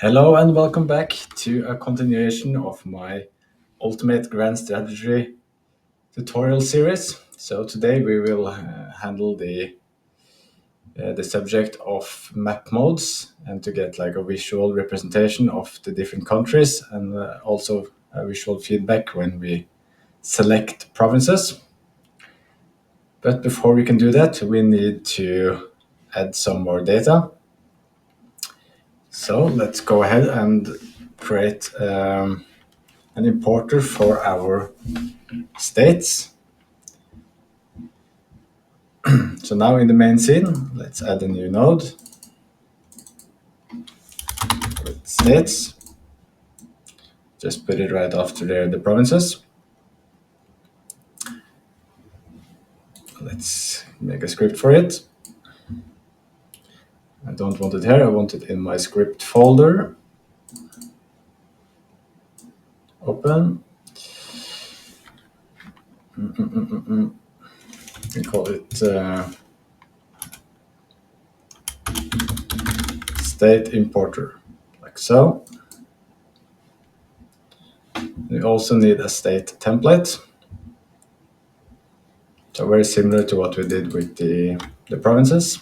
Hello and welcome back to a continuation of my Ultimate Grand Strategy tutorial series. So today we will handle the subject of map modes and to get like a visual representation of the different countries and also a visual feedback when we select provinces. But before we can do that, we need to add some more data. So let's go ahead and create an importer for our states. So now in the main scene, let's add a new node with states. Just put it right after the provinces. Let's make a script for it. I don't want it here, I want it in my script folder. Open. We call it state importer, like so. We also need a state template. So very similar to what we did with the provinces.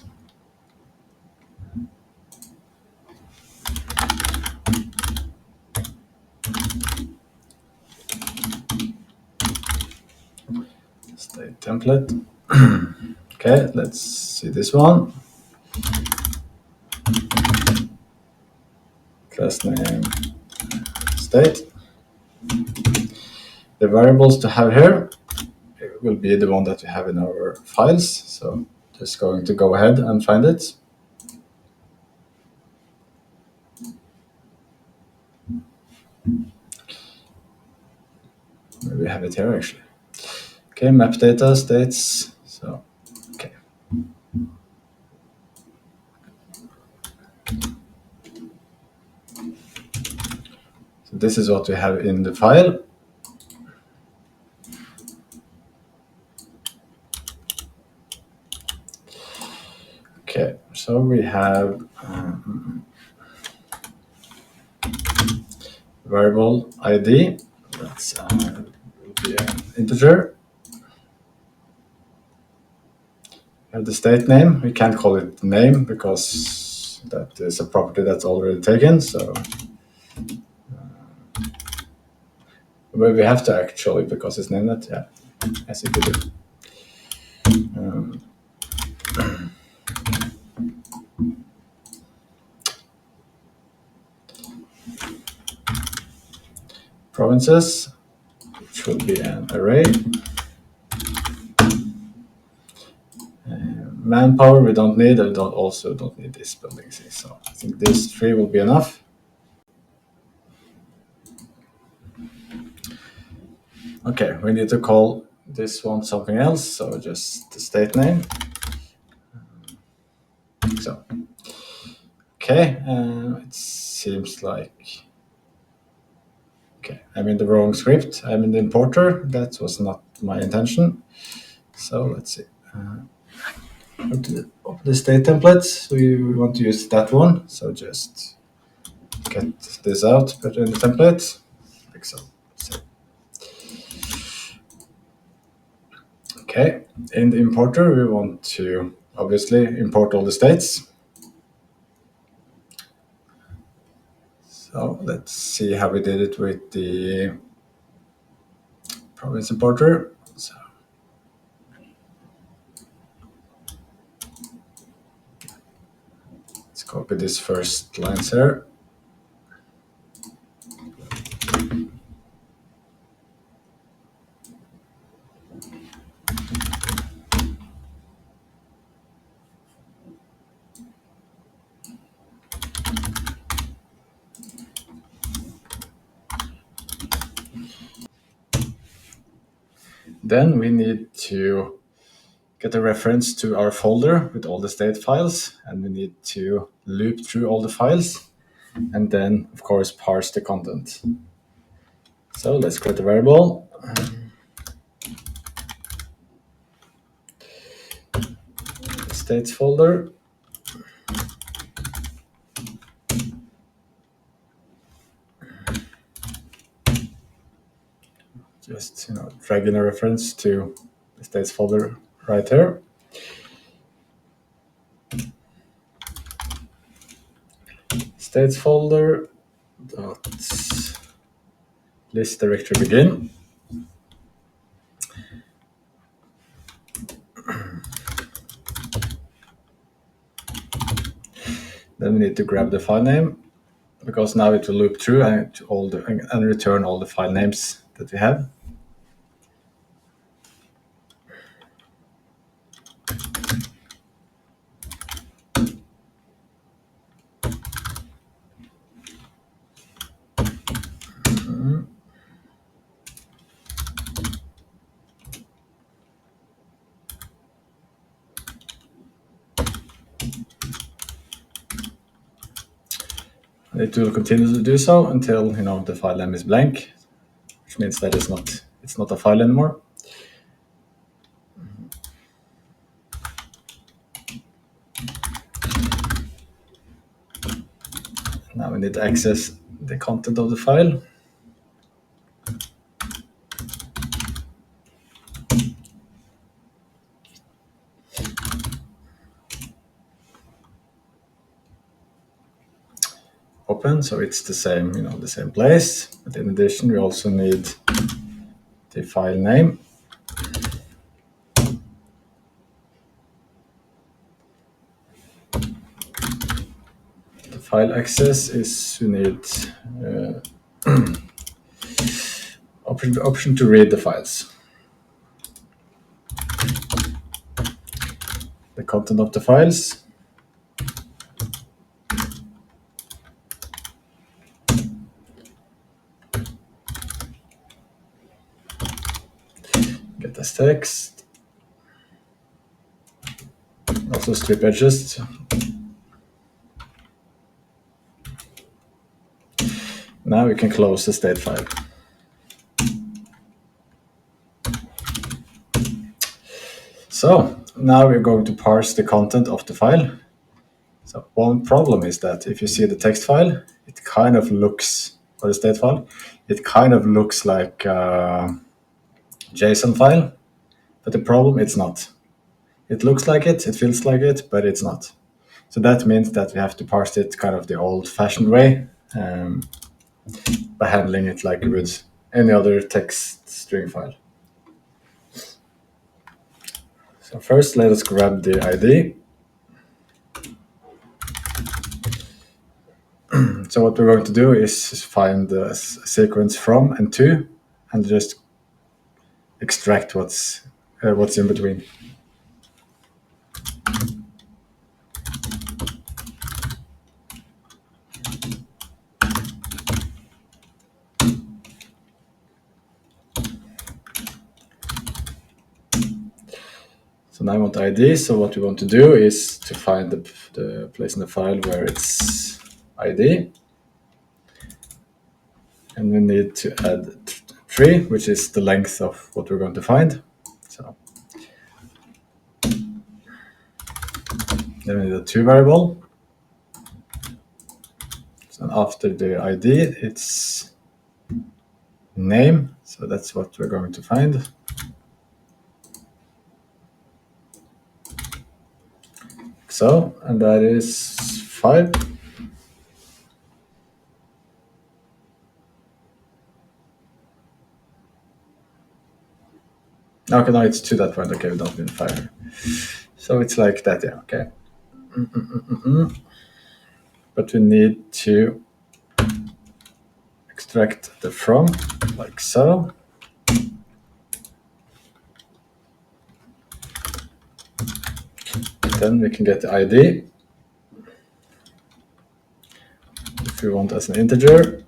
State template. Okay, let's see this one. Class name state. The variables to have here will be the one that we have in our files. So just going to go ahead and find it. Maybe we have it here actually. Okay, map data states. So, okay. So this is what we have in the file. Okay, so we have variable ID. That's will be an integer. We have the state name. We can't call it name because that is a property that's already taken. So, but we have to actually because it's named that. Yeah, as it did. Provinces, which will be an array. Manpower we don't need, and also don't need this building C. So I think these three will be enough. Okay, we need to call this one something else, so just the state name. So, okay, it seems like, okay, I'm in the wrong script. I'm in the importer. That was not my intention. So let's see. Go to the state templates. We want to use that one. So just get this out, put it in the template, like so. Okay, in the importer, we want to obviously import all the states. So let's see how we did it with the province importer. So let's copy this first lines here. Then we need to get a reference to our folder with all the state files, and we need to loop through all the files, and then, of course, parse the content. So let's create a variable. States folder. just dragging a reference to the states folder right here. States folder dot list directory begin. Then we need to grab the file name, because now it will loop through and return all the file names that we have. It will continue to do so until the file name is blank, which means that it's not a file anymore. Now we need to access the content of the file. Open, so it's the same, the same place. But in addition, we also need the file name. The file access is we need option to read the files. The content of the files. Get as text. Also strip edges. Now we can close the state file. So now we're going to parse the content of the file. So one problem is that if you see the text file, it kind of looks, or the state file, it kind of looks like a JSON file, but the problem, it's not. It looks like it feels like it, but it's not. So that means that we have to parse it kind of the old-fashioned way, by handling it like with any other text string file. So first, let us grab the ID. So what we're going to do is find the sequence from and to, and just extract what's in between. So now I want ID. So what we want to do is to find the place in the file where it's ID. And we need to add 3, which is the length of what we're going to find. So then we need a to variable. So after the ID, it's name. So that's what we're going to find. So, and that is 5. Okay, no, it's to that point. Okay, we don't need 5. So it's like that, yeah, okay. But we need to extract the from, like so. Then we can get the ID. If we want as an integer.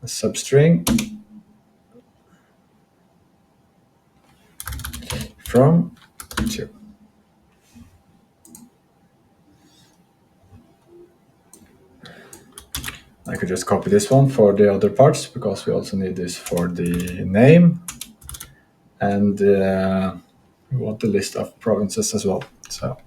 A substring from to. I could just copy this one for the other parts, because we also need this for the name, and we want the list of provinces as well. So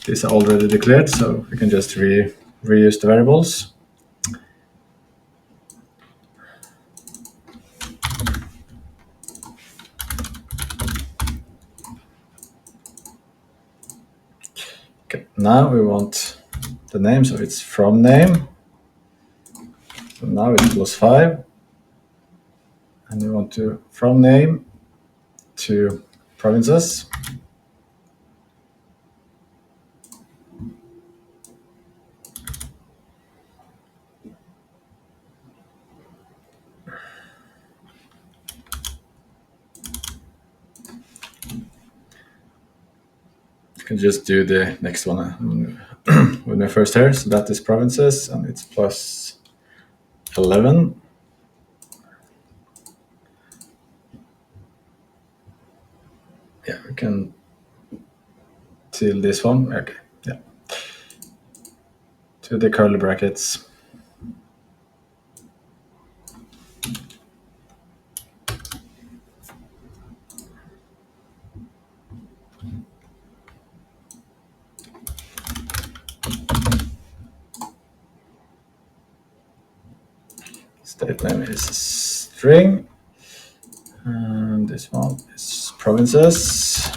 These are already declared, so we can just reuse the variables. Okay, now we want the name, so it's from name. So now it's +5. And we want to from name to provinces. You can just do the next one when we're first here. So that is provinces, and it's +11. Yeah, we can till this one. Okay, yeah. To the curly brackets. State name is string. And this one is provinces.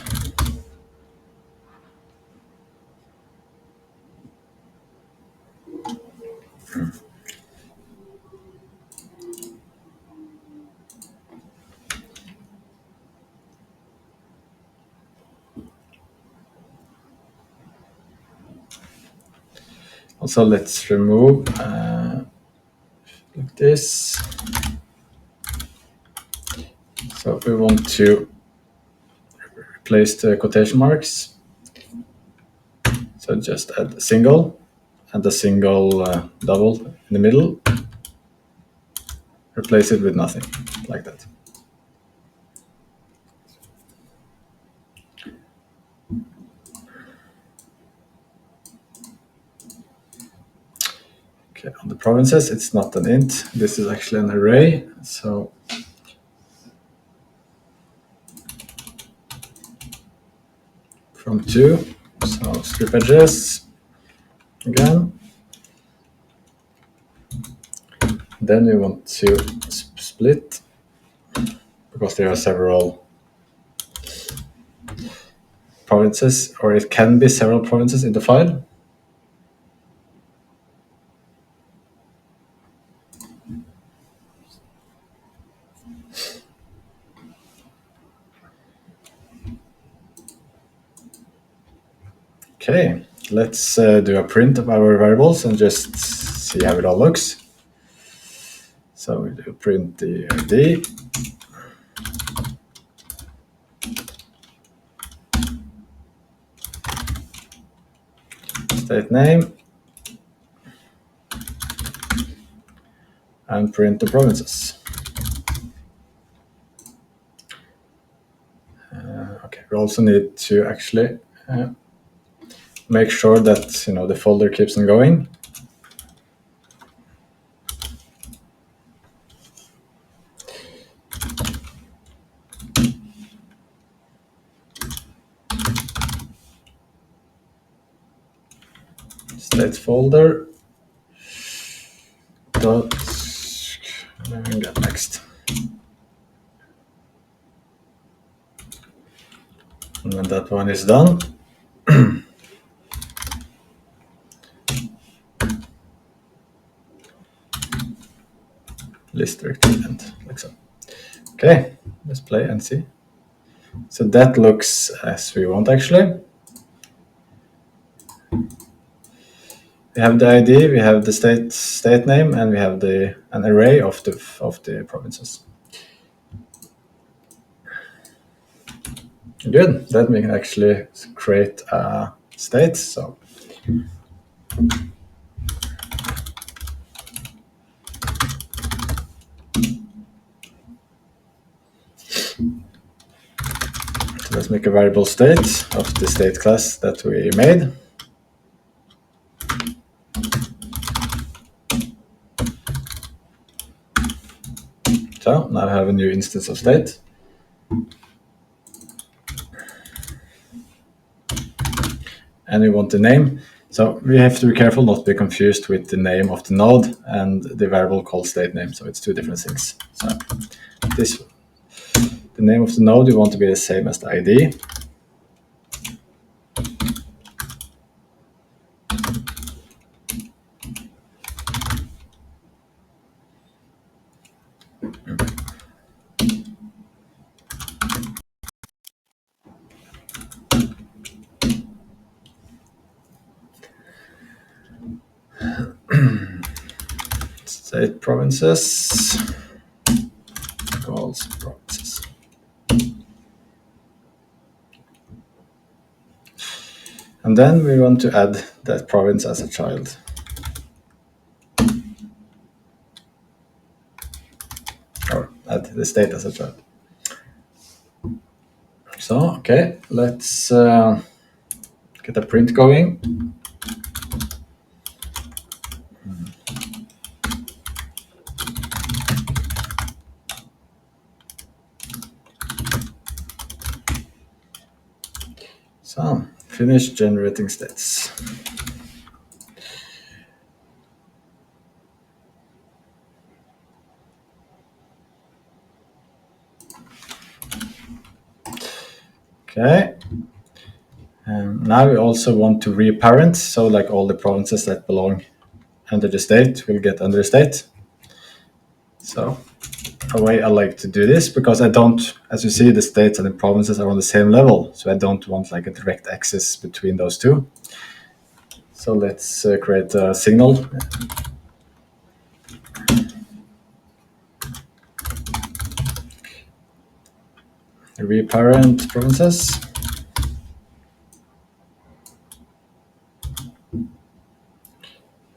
Also, let's remove like this. So we want to replace the quotation marks. So just add a single and a single double in the middle. Replace it with nothing, like that. Okay, on the provinces, it's not an int. This is actually an array. So from 2, so strip edges again. Then we want to split, because there are several provinces, or it can be several provinces in the file. Okay, let's do a print of our variables and just see how it all looks. So we do print the ID. State name. And print the provinces. Okay, we also need to actually make sure that the folder keeps on going. State folder dot get next. And when that one is done, list directory end, like so. Okay, let's play and see. So that looks as we want actually. We have the ID, we have the state name, and we have an array of the provinces. Good. Then we can actually create a state. So let's make a variable state of the state class that we made. So now I have a new instance of state. And we want the name. So we have to be careful not to be confused with the name of the node and the variable called state name. So it's two different things. So the name of the node, you want to be the same as the ID. State provinces calls provinces. And then we want to add that province as a child. Or add the state as a child. So, okay, let's get a print going. So, finish generating states. Okay. Now we also want to reparent, so like all the provinces that belong under the state will get under the state. So a way I like to do this, because I don't, as you see, the states and the provinces are on the same level, so I don't want like a direct access between those two. So let's create a signal. Reparent provinces.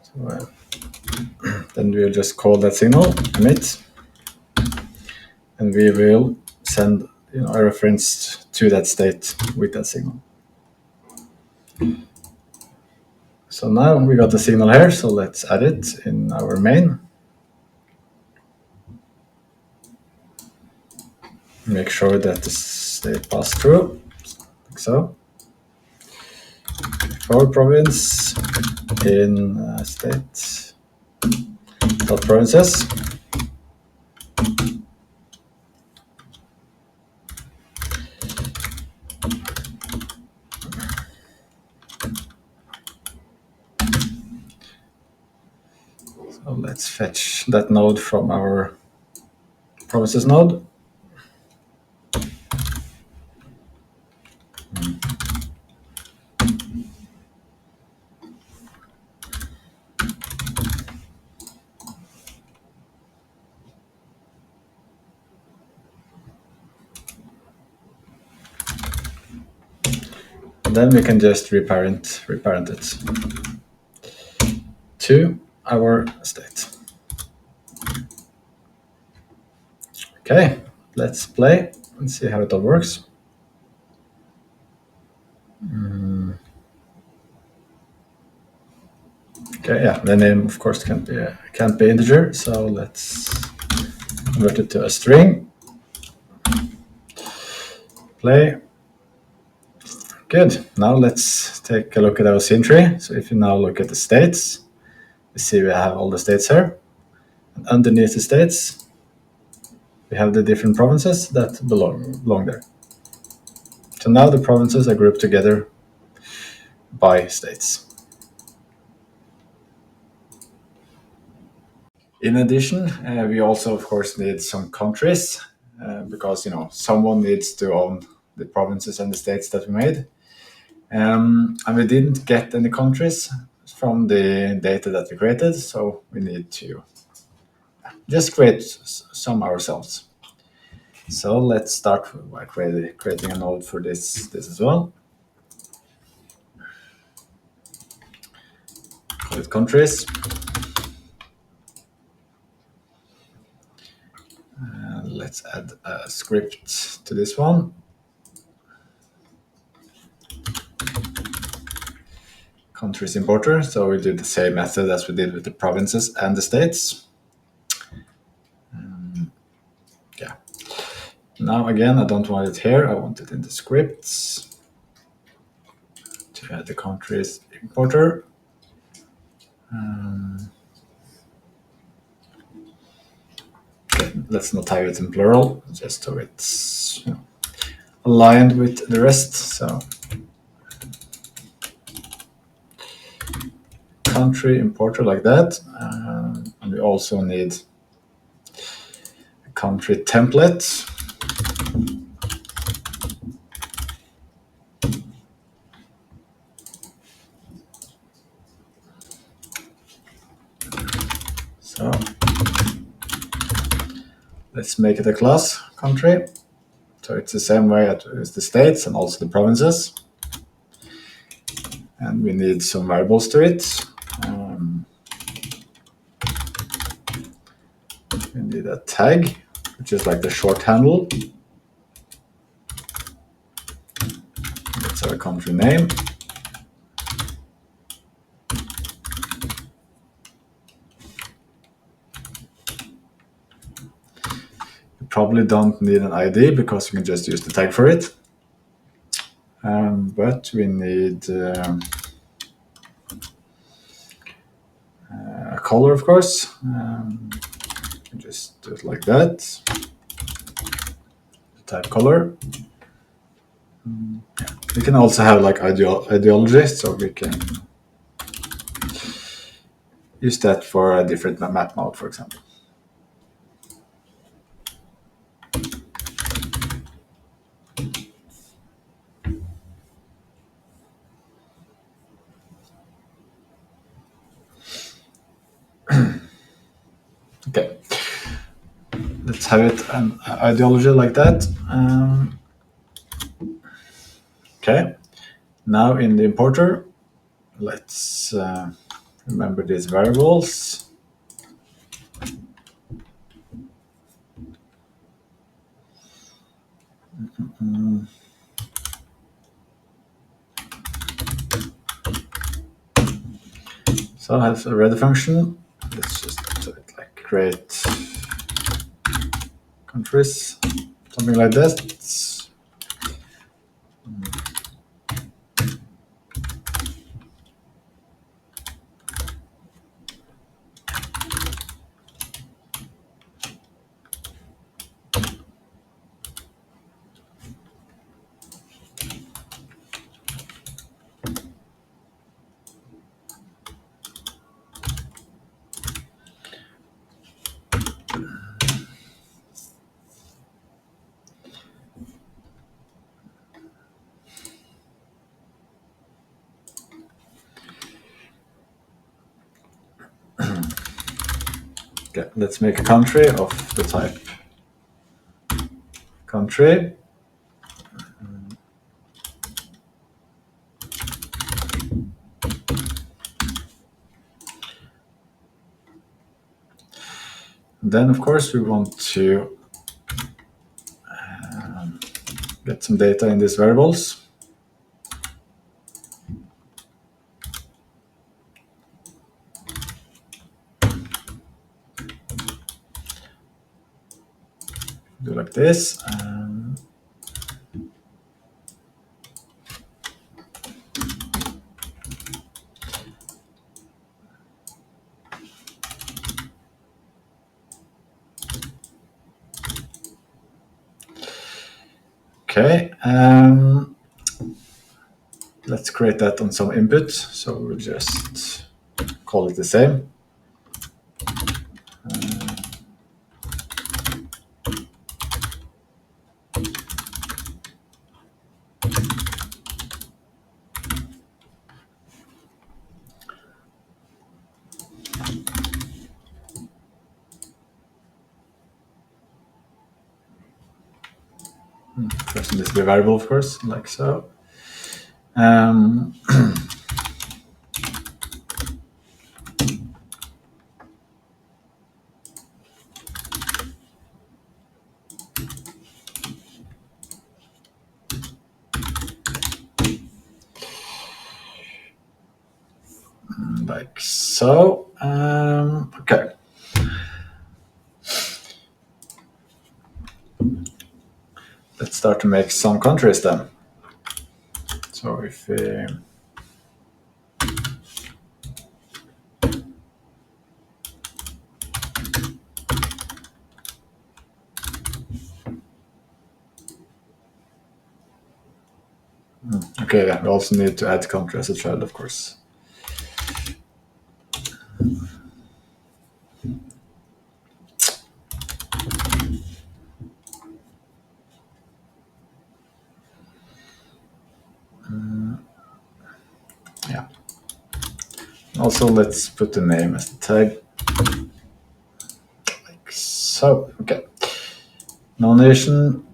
So, then we'll just call that signal emit, and we will send a reference to that state with that signal. So now we got the signal here, so let's add it in our main. Make sure that the state pass through, like so. For province in state dot provinces. So let's fetch that node from our provinces node. And then we can just reparent it to our state. Okay, let's play and see how it all works. Okay, yeah, the name of course can't be integer, so let's convert it to a string. Play. Good. Now let's take a look at our scene tree. So if you now look at the states, you see we have all the states here. And underneath the states, we have the different provinces that belong there. So now the provinces are grouped together by states. In addition, we also, of course, need some countries because someone needs to own the provinces and the states that we made. And we didn't get any countries from the data that we created, so we need to just create some ourselves. So let's start by creating a node for this as well. Call it countries. Let's add a script to this one. Countries importer. So we do the same method as we did with the provinces and the states. Now again, I don't want it here. I want it in the scripts to add the countries importer. Okay, let's not have it in plural, just so it's aligned with the rest. So country importer like that, and we also need a country template. So let's make it a class country. So it's the same way as the states and also the provinces. And we need some variables to it. We need a tag, which is like the short handle. That's our country name. You probably don't need an ID because you can just use the tag for it. But we need a color, of course. Just do it like that. Type color. We can also have like ideology, so we can use that for a different map mode, for example. Okay, let's have it an ideology like that. Okay, now in the importer, let's remember these variables. So I have a ready function. Let's just do it like create countries, something like that. Okay, let's make a country of the type country. Then, of course, we want to get some data in these variables. Do like this. Okay, let's create that on some input. So we'll just call it the same. First, this be a variable, of course, like so. Like so. Okay. let's start to make some countries then. So if we okay, yeah, we also need to add country as a child, of course. Yeah. Also, let's put the name as the tag. Like so. Okay. No nation.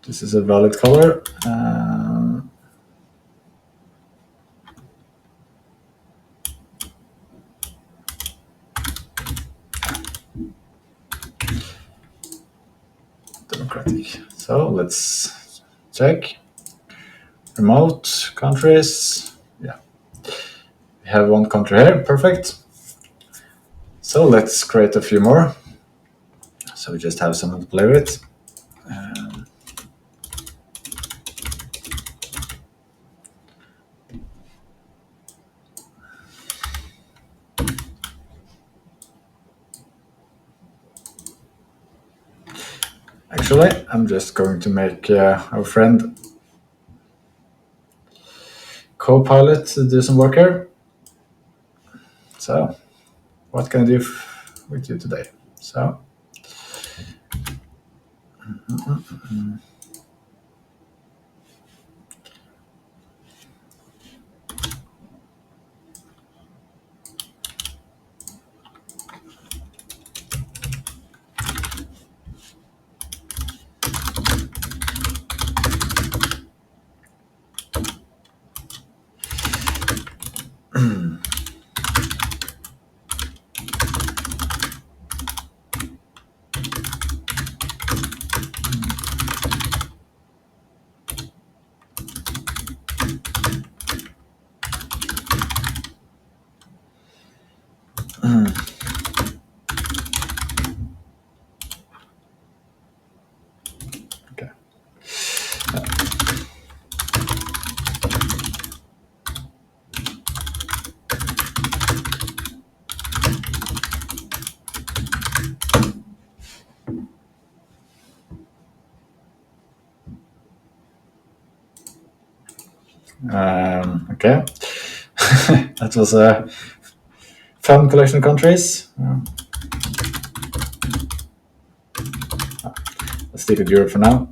This is a valid color. Democratic. So let's check. Remote countries. Yeah. We have one country here. Perfect. So let's create a few more. So we just have someone to play with. Actually, I'm just going to make our friend co-pilot to do some work here. So, what can I do with you today? So, okay. Okay. That was a fun collection of countries. Let's stick with Europe for now.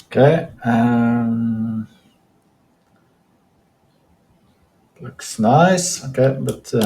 Okay. Looks nice. Okay, but to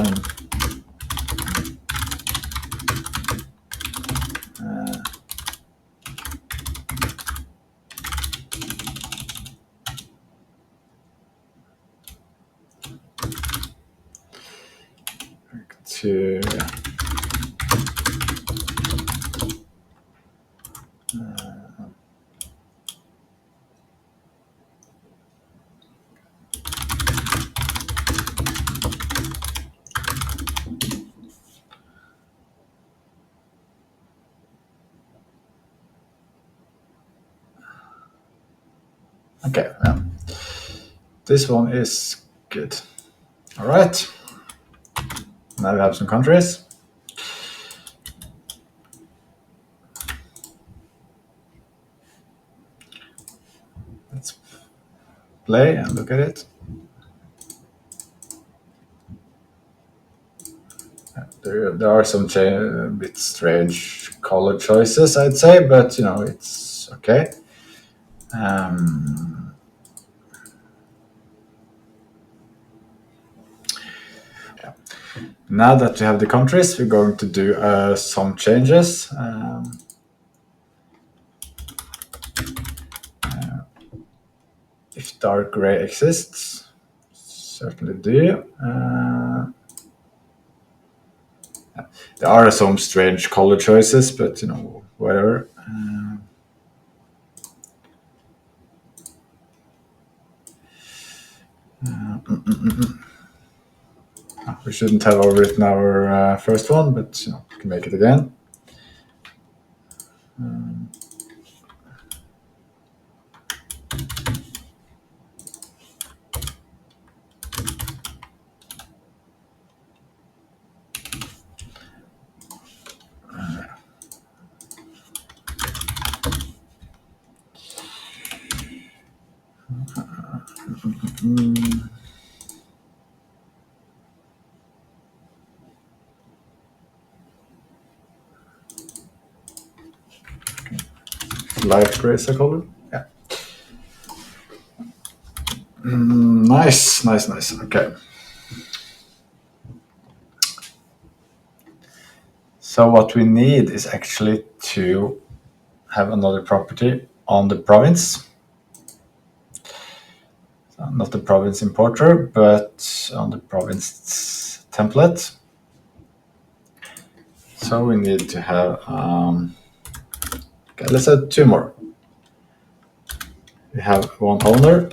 okay. This one is good. All right. Now we have some countries. Let's play and look at it. There are some a bit strange color choices, I'd say, but it's okay. Yeah. Now that we have the countries, we're going to do some changes. If dark gray exists, certainly do. There are some strange color choices, but whatever. We shouldn't have overwritten our first one, but we can make it again. Light gray is a color. Yeah. Nice. Okay. So what we need is actually to have another property on the province. So not the province importer, but on the province template. So we need to have, okay, let's add two more. We have one owner.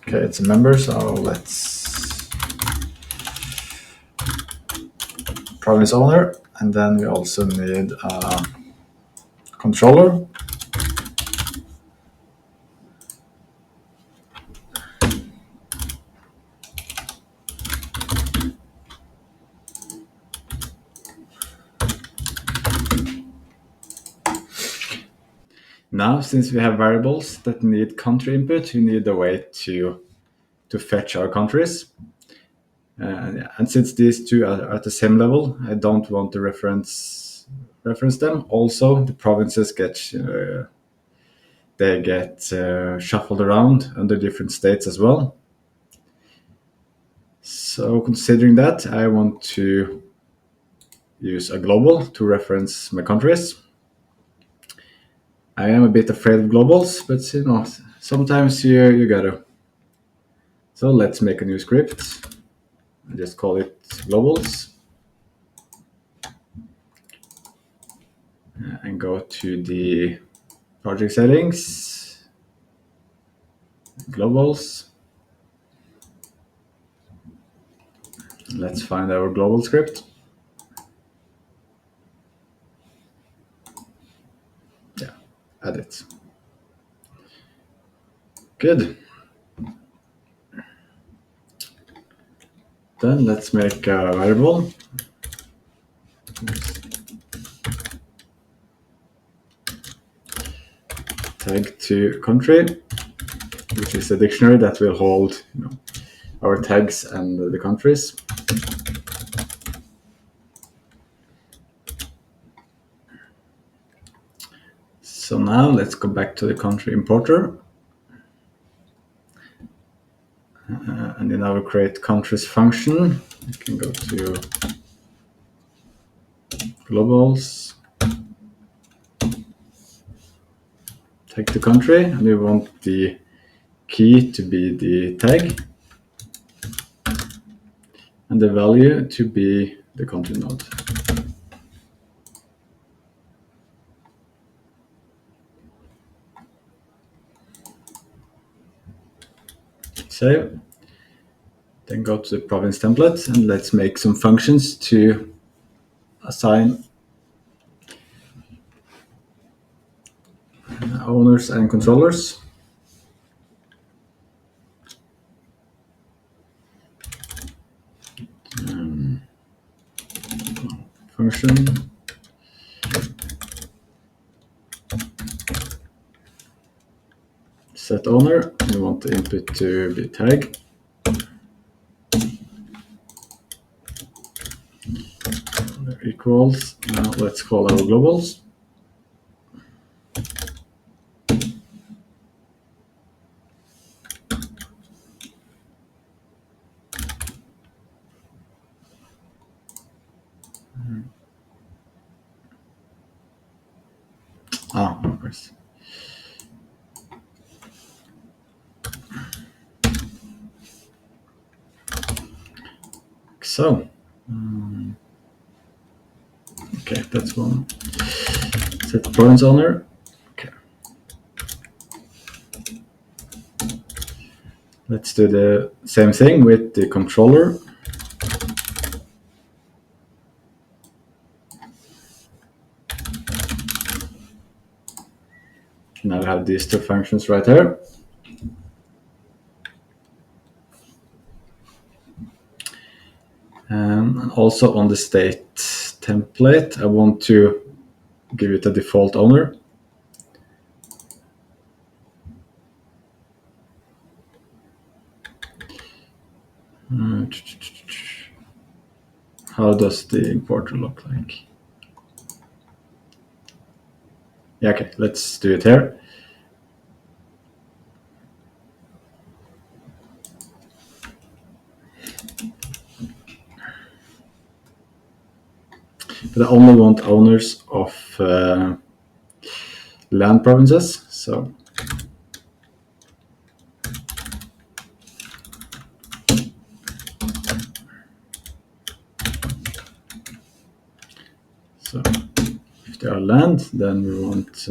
Okay, it's a member, so let's province owner, and then we also need a controller. Now, since we have variables that need country input, we need a way to fetch our countries. And since these two are at the same level, I don't want to reference them. Also, the provinces get shuffled around under different states as well. So considering that, I want to use a global to reference my countries. I am a bit afraid of globals, but sometimes you gotta. So let's make a new script. I just call it globals. And go to the project settings, globals. Let's find our global script. Yeah, add it. Good. Then let's make a variable. Tag to country, which is a dictionary that will hold our tags and the countries. So now let's go back to the country importer. And in our create countries function, you can go to globals, take the country, and we want the key to be the tag and the value to be the country node. Save. Then go to the province template and let's make some functions to assign owners and controllers. Function set owner. We want the input to be tag. Equals. Now let's call our globals. Of course. So, okay, that's one. Set the province owner. Okay. Let's do the same thing with the controller. Now we have these two functions right here. And also on the state template, I want to give it a default owner. How does the importer look like? Yeah, okay, let's do it here. But I only want owners of land provinces, so if they are land, then we want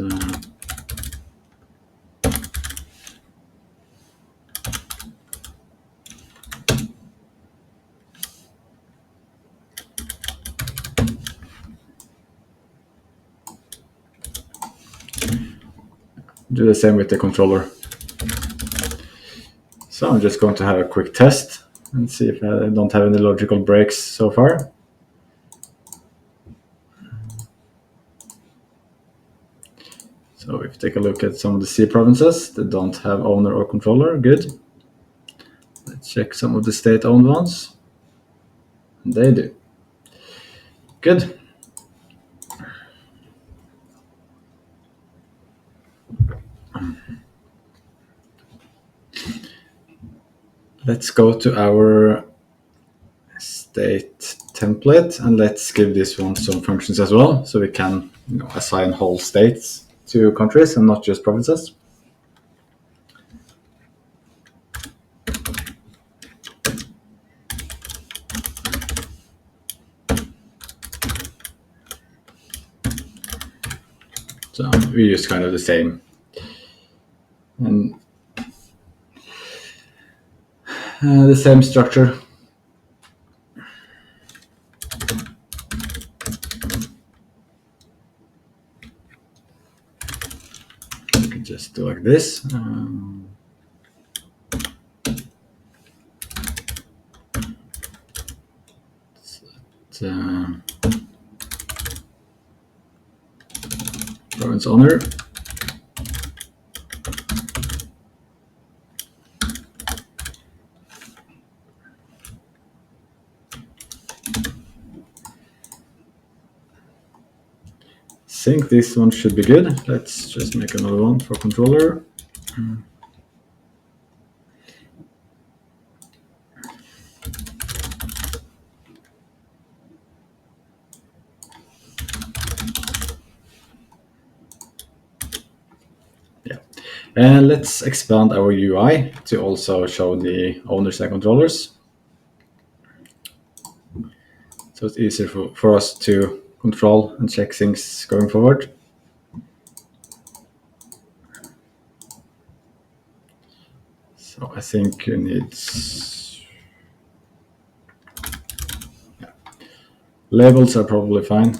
do the same with the controller. So I'm just going to have a quick test and see if I don't have any logical breaks so far. So if you take a look at some of the C provinces that don't have owner or controller, good. Let's check some of the state-owned ones. They do. Good. Let's go to our state template and let's give this one some functions as well, so we can assign whole states to countries and not just provinces. So we use kind of the same. And the same structure. We can just do like this. Province owner. I think this one should be good. Let's just make another one for controller. Yeah, and let's expand our UI to also show the owners and controllers. So it's easier for us to control and check things going forward. So I think you need labels are probably fine.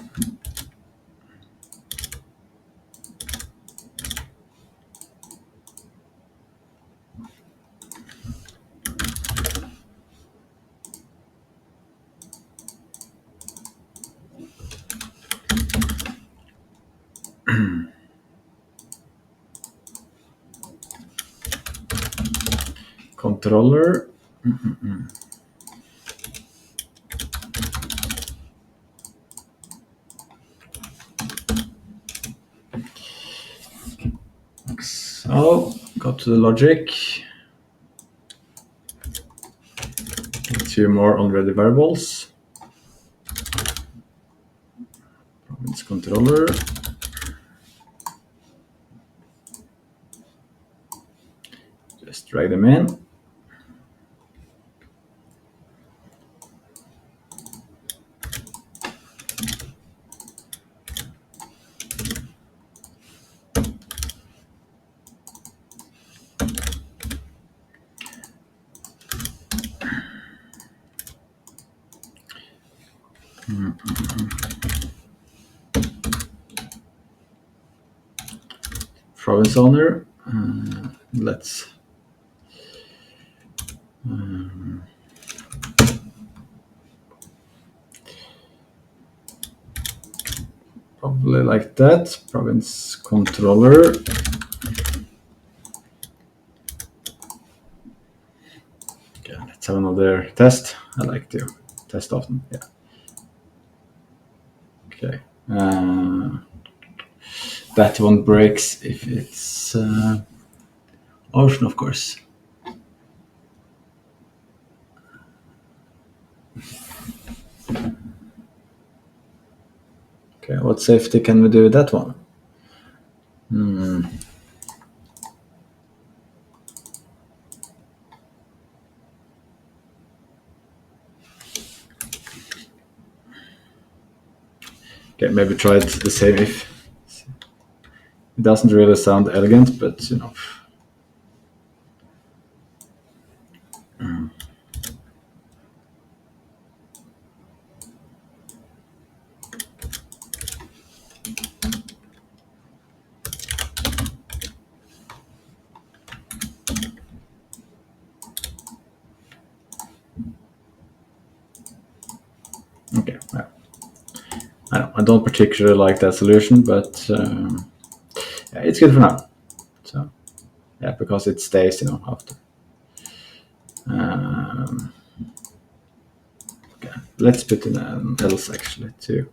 Controller. So go to the logic. A few more already variables. Province controller. Just drag them in. Province owner. Let's probably like that. Province controller. Okay, let's have another test. I like to test often. Yeah. Okay. That one breaks if it's ocean, of course. Okay, what safety can we do with that one? Okay, maybe try it the same if. It doesn't really sound elegant, but you know. Okay, yeah. I don't particularly like that solution, but yeah, it's good for now. So yeah, because it stays, you know, after. Okay, let's put in an else actually to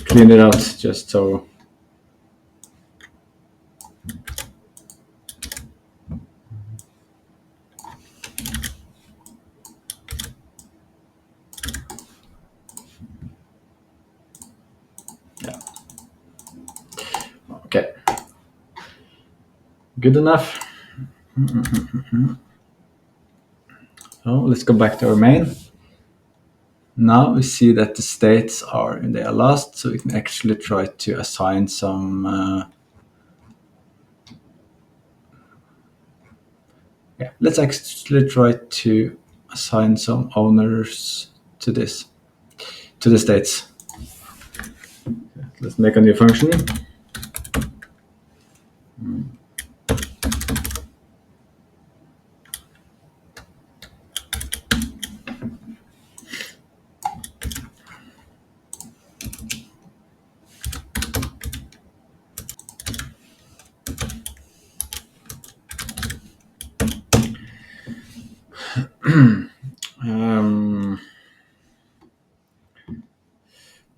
clean it out, just so. Yeah. Okay. Good enough. So let's go back to our main. Now we see that the states are in their last, so we can actually try to assign some. Yeah, let's actually try to assign some owners to this, to the states. Let's make a new function.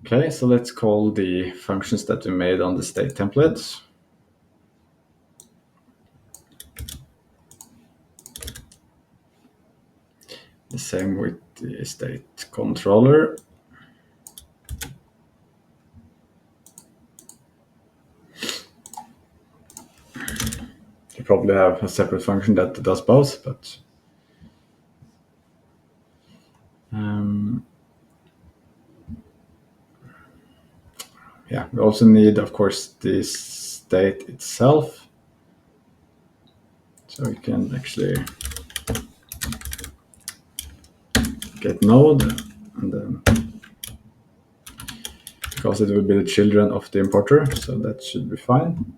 Okay, so let's call the functions that we made on the state template. The same with the state controller. You probably have a separate function that does both, but yeah, we also need, of course, the state itself. So we can actually get node, and then because it will be the children of the importer, so that should be fine.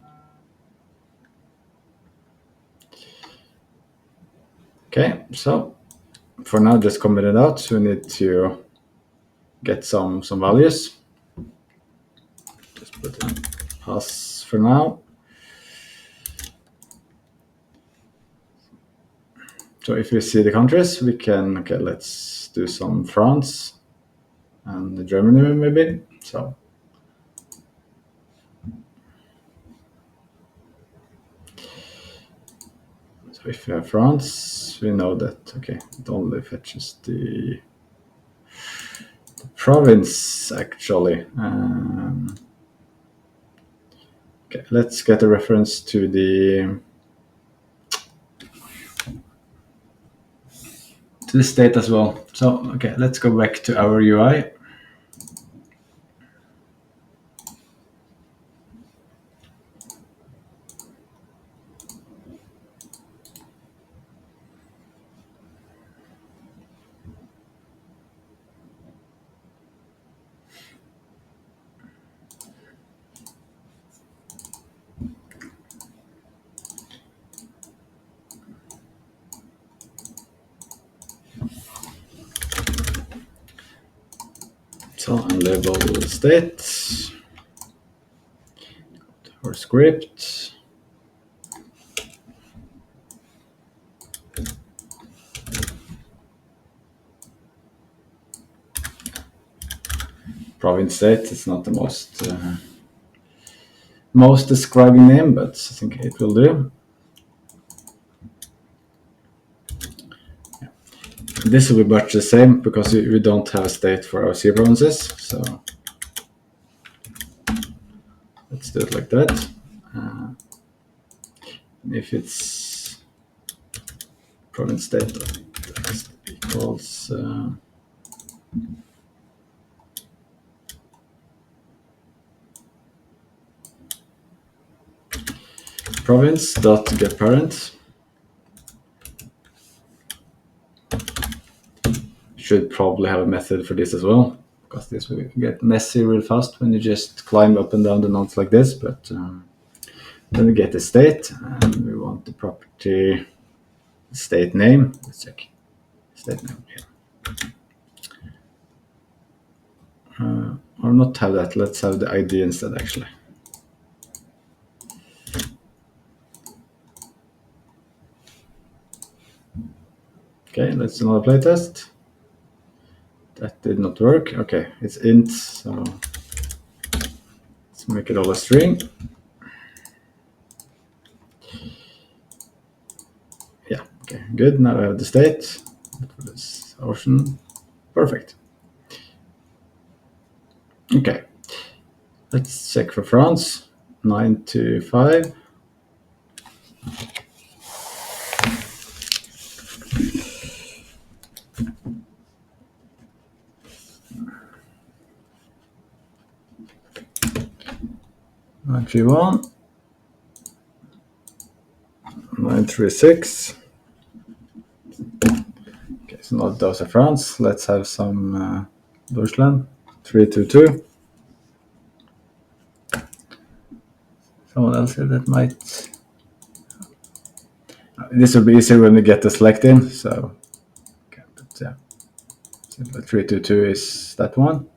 Okay, so for now, just comment it out. So we need to get some values. Just put in pass for now. So if we see the countries, we can, okay, let's do some France and Germany maybe. So if we have France, we know that, okay, it only fetches the province actually. Okay, let's get a reference to the state as well. So okay, let's go back to our UI. So label state or script. Province state is not the most describing name, but I think it will do. This will be much the same because we don't have a state for our C provinces. So let's do it like that. If it's province state equals province dot get parent, should probably have a method for this as well, because this will get messy real fast when you just climb up and down the nodes like this. But then we get the state, and we want the property state name. Let's check state name here. Or not have that. Let's have the ID instead, actually. Okay, let's do another playtest. That did not work. Okay, it's int, so let's make it all a string. Yeah, okay, good. Now I have the state for this ocean. Perfect. Okay, let's check for France. 9 to 5. Nine three one. 936. Okay, so not those are France. Let's have some Deutschland. 322. Someone else here that might. This will be easier when we get the select in. So, okay, but yeah, so 322 is that one.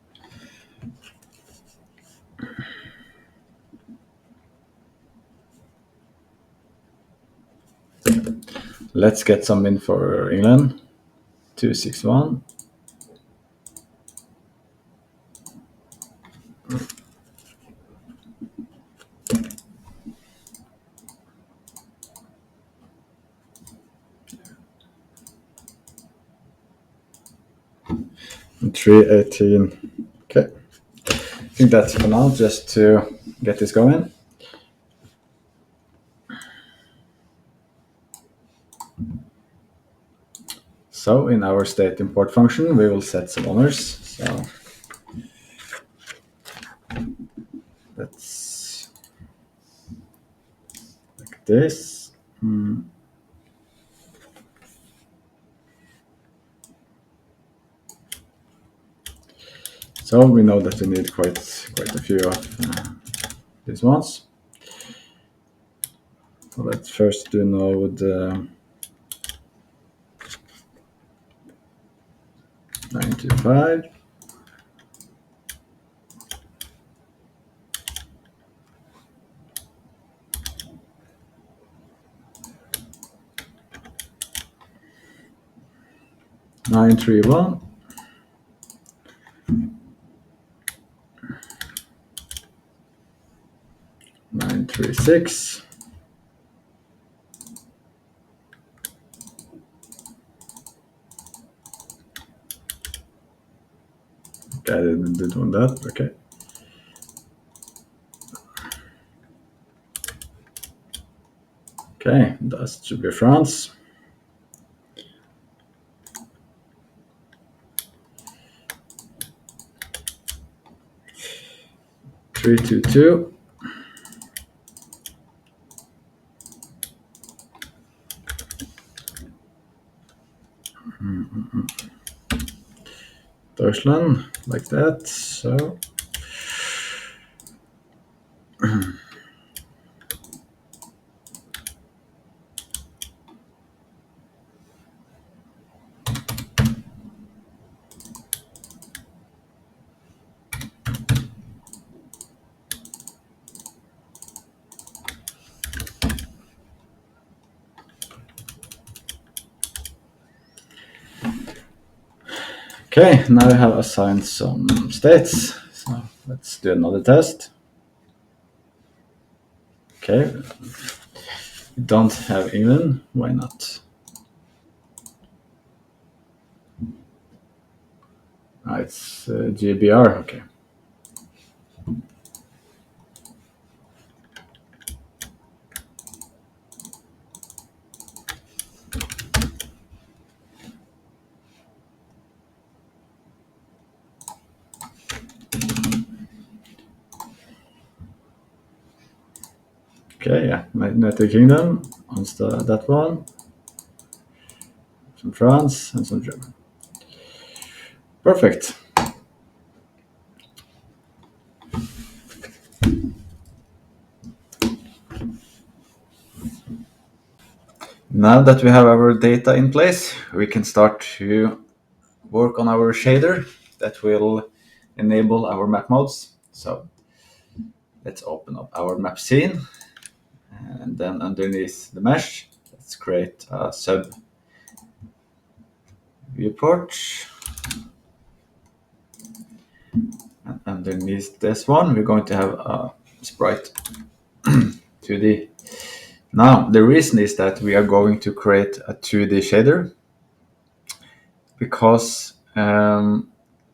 Let's get some in for England. 261. And 318. Okay. I think that's for now, just to get this going. So in our state import function, we will set some owners. So that's like this. So we know that we need quite a few of these ones. So let's first do node 925. Nine three one. 936. Okay, I didn't want that. Okay. Okay, that should be France. Three two two. Deutschland, like that. So Okay, now I have assigned some states. So let's do another test. Okay, we don't have even. Why not? It's GBR. Okay. Okay, yeah, United Kingdom, that one, some France, and some German. Perfect. Now that we have our data in place, we can start to work on our shader that will enable our map modes. So let's open up our map scene, and then underneath the mesh, let's create a sub viewport. And underneath this one, we're going to have a sprite 2D. Now, the reason is that we are going to create a 2D shader because 3D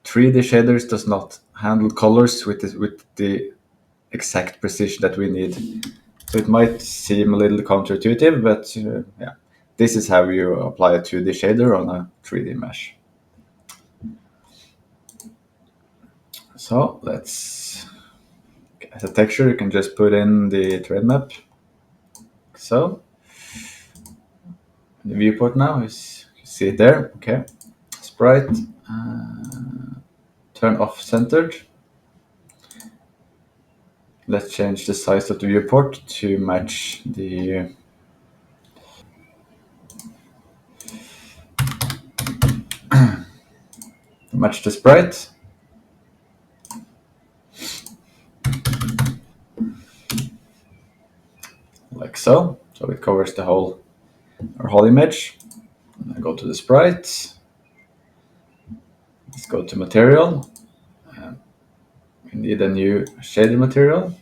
shaders does not handle colors with the exact precision that we need. So it might seem a little counterintuitive, but yeah, this is how you apply a 2D shader on a 3D mesh. So let's, as a texture, you can just put in the terrain map. So the viewport now is, you see it there, okay. Sprite, turn off centered. Let's change the size of the viewport to match the sprite. Like so. So it covers the whole image. I go to the sprite. Let's go to material. We need a new shader material.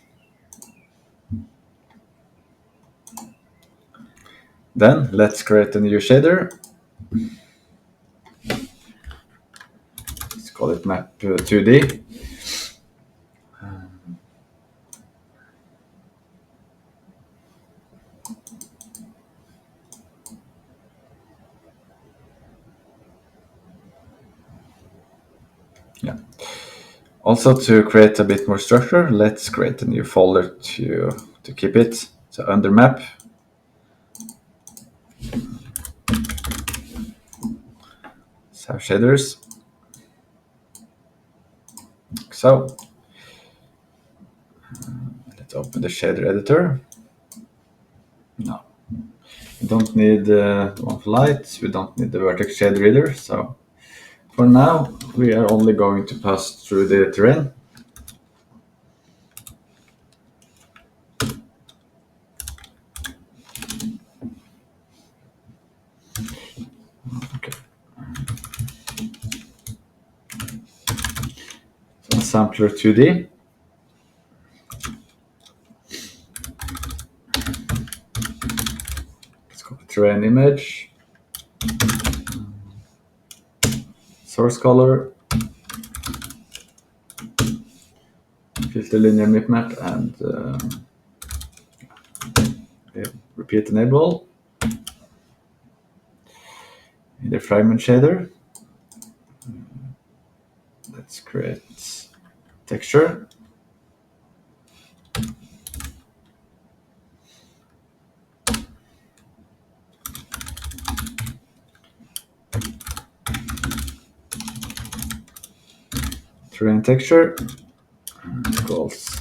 Then let's create a new shader. Let's call it map 2D. Yeah. Also, to create a bit more structure, let's create a new folder to keep it. So under map, let's have shaders. So let's open the shader editor. No, we don't need one for light. We don't need the vertex shader either. So for now, we are only going to pass through the terrain. Okay. So sampler 2D. Let's go to terrain image. Source color. Filter linear map and repeat enable. In the fragment shader, let's create texture. Terrain texture equals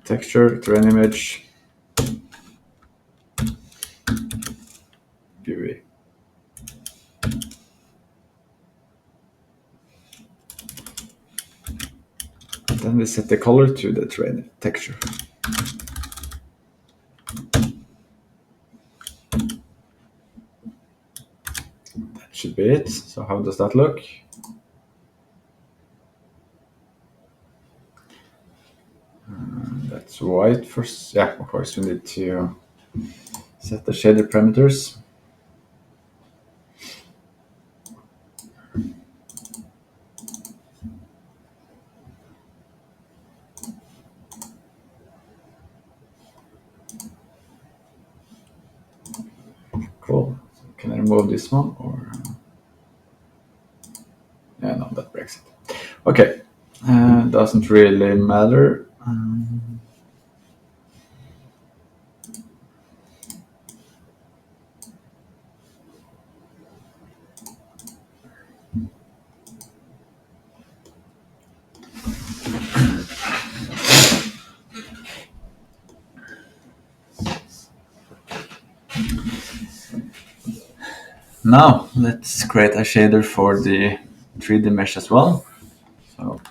texture terrain image view. Then we set the color to the terrain texture. That should be it. it. So how does that look? That's white first. Yeah, of course we need to set the shader parameters. Cool. Can I remove this one or? Yeah, no, that breaks it. Okay, doesn't really matter. Now let's create a shader for the 3D mesh as well. So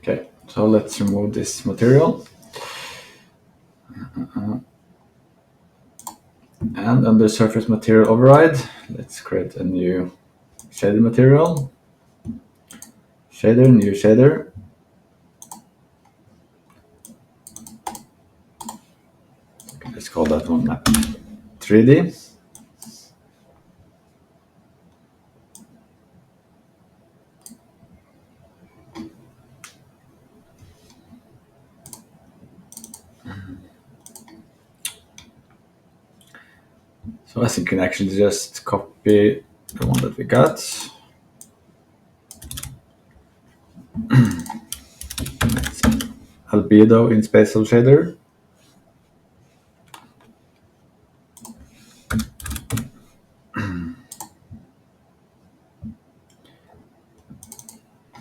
okay, so let's remove this material. And under surface material override, let's create a new shader material. Shader, new shader. Okay, let's call that one map 3D. So I think we can actually just copy the one that we got. Albedo in spatial shader.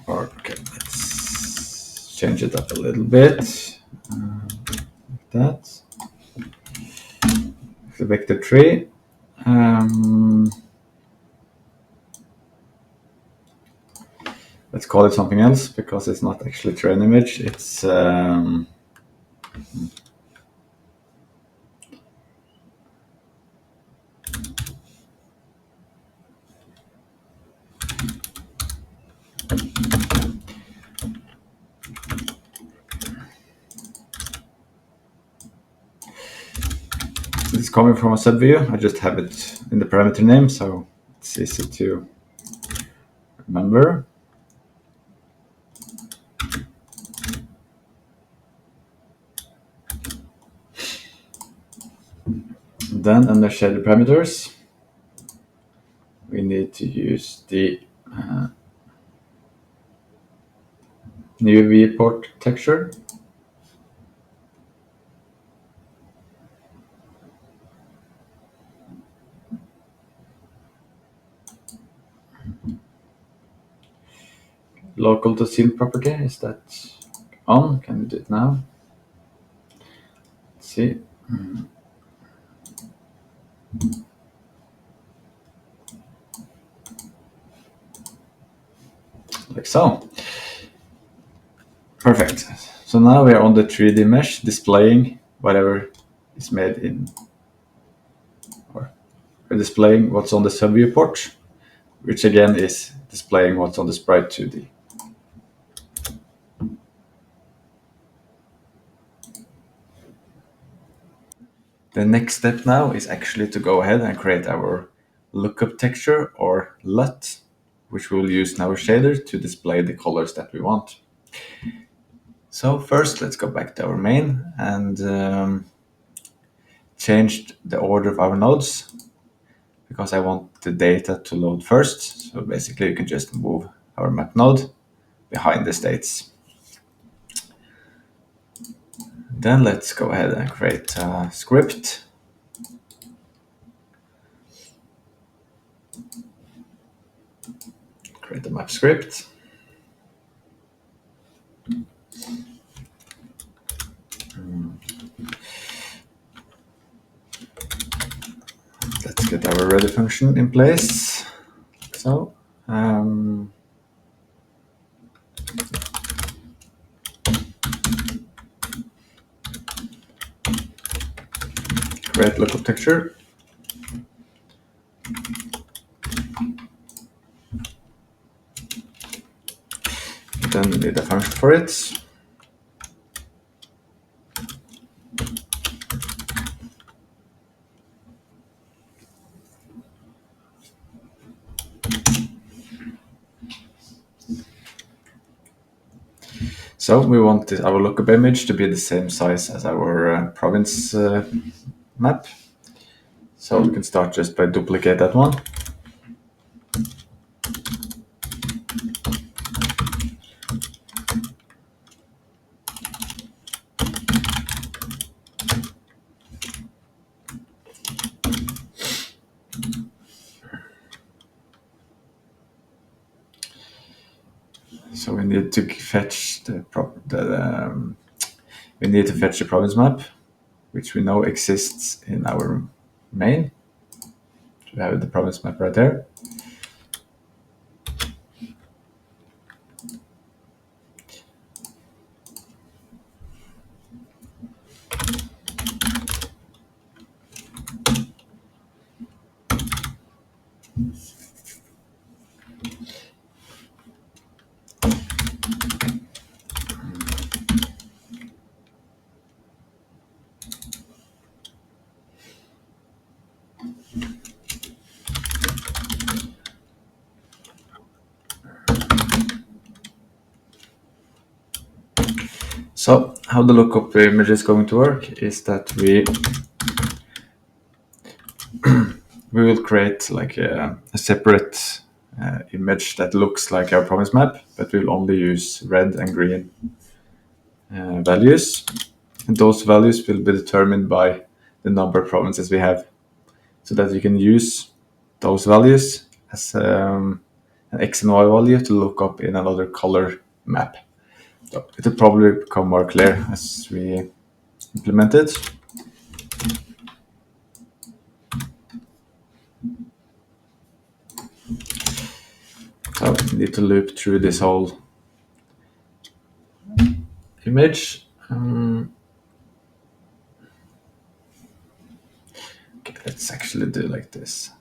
Or okay, let's change it up a little bit. Like that. The vector 3. Let's call it something else because it's not actually a train image. It's it's coming from a subview. I just have it in the parameter name, so it's easy to remember. Then under shader parameters, we need to use the new viewport texture. Local to scene property, is that on? Can we do it now? Let's see. Like so. Perfect. So now we are on the 3D mesh displaying whatever is made in, or we're displaying what's on the subviewport, which again is displaying what's on the sprite 2D. The next step now is actually to go ahead and create our lookup texture or LUT, which we'll use in our shader to display the colors that we want. So first, let's go back to our main and change the order of our nodes because I want the data to load first. So basically, you can just move our map node behind the states. Then let's go ahead and create a script. Create a map script. let's get our ready function in place. So, create lookup texture. Then we need a function for it. So we want our lookup image to be the same size as our province map. So we can start just by duplicate that one. So we need to fetch the province map, which we know exists in our main. We have the province map right there. So how the lookup image is going to work is that we will create like a separate image that looks like our province map, but we'll only use red and green values. And those values will be determined by the number of provinces we have, so that you can use those values as an X and Y value to look up in another color map. So it will probably become more clear as we implement it. So we need to loop through this whole image. Okay, let's actually do like this.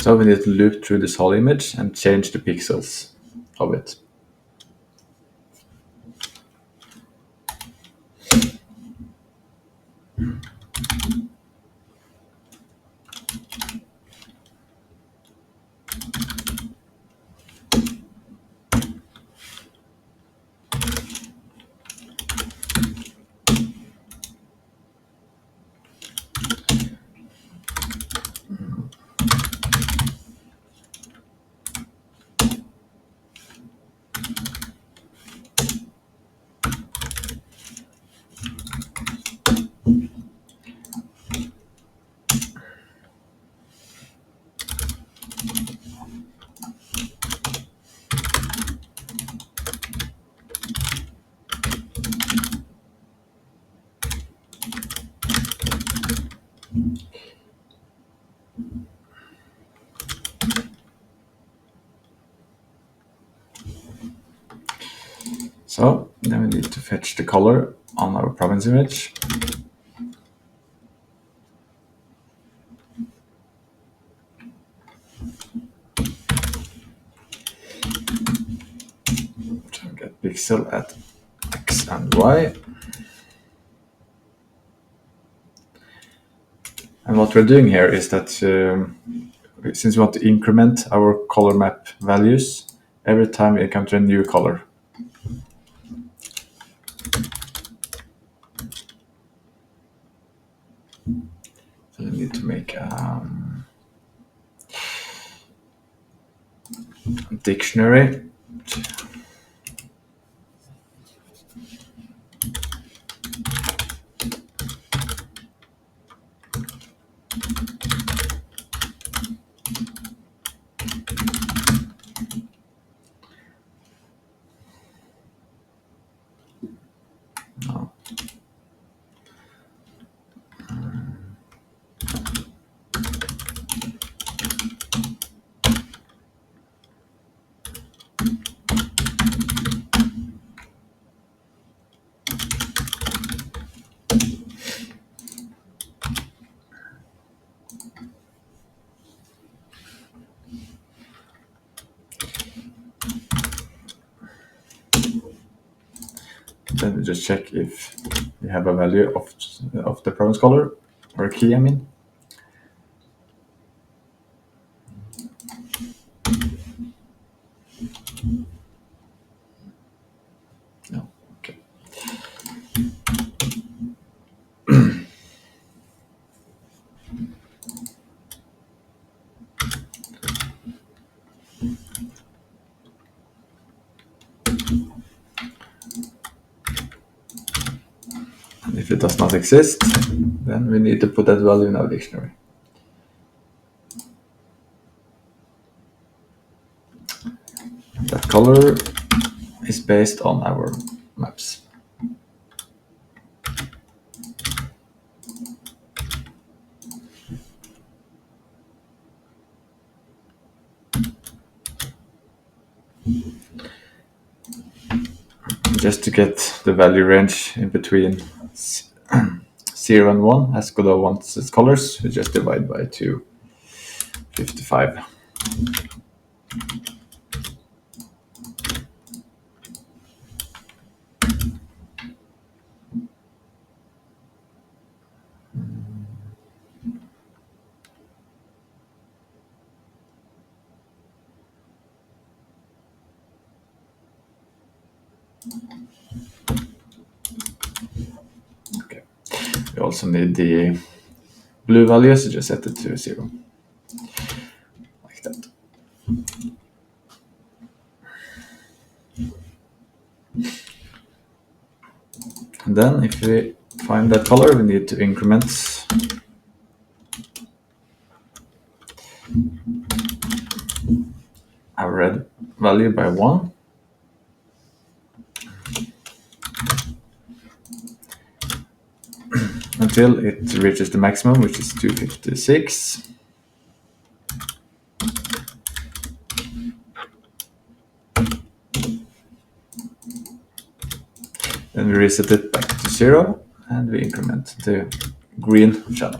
So we need to loop through this whole image and change the pixels of it. So then we need to fetch the color on our province image. So get pixel at X and Y. And what we're doing here is that since we want to increment our color map values every time we encounter a new color. make dictionary. No. Then we just check if we have a value of the province color, or a key, I mean. No, okay. And if it does not exist, then we need to put that value in our dictionary. That color is based on our maps. Just to get the value range in between 0 and 1, as Godot wants its colors, we just divide by 255. Okay. We also need the blue value, so just set it to 0. Like that. And then if we find that color, we need to increment our red value by 1. Until it reaches the maximum, which is 256. Then we reset it back to 0, and we increment the green channel.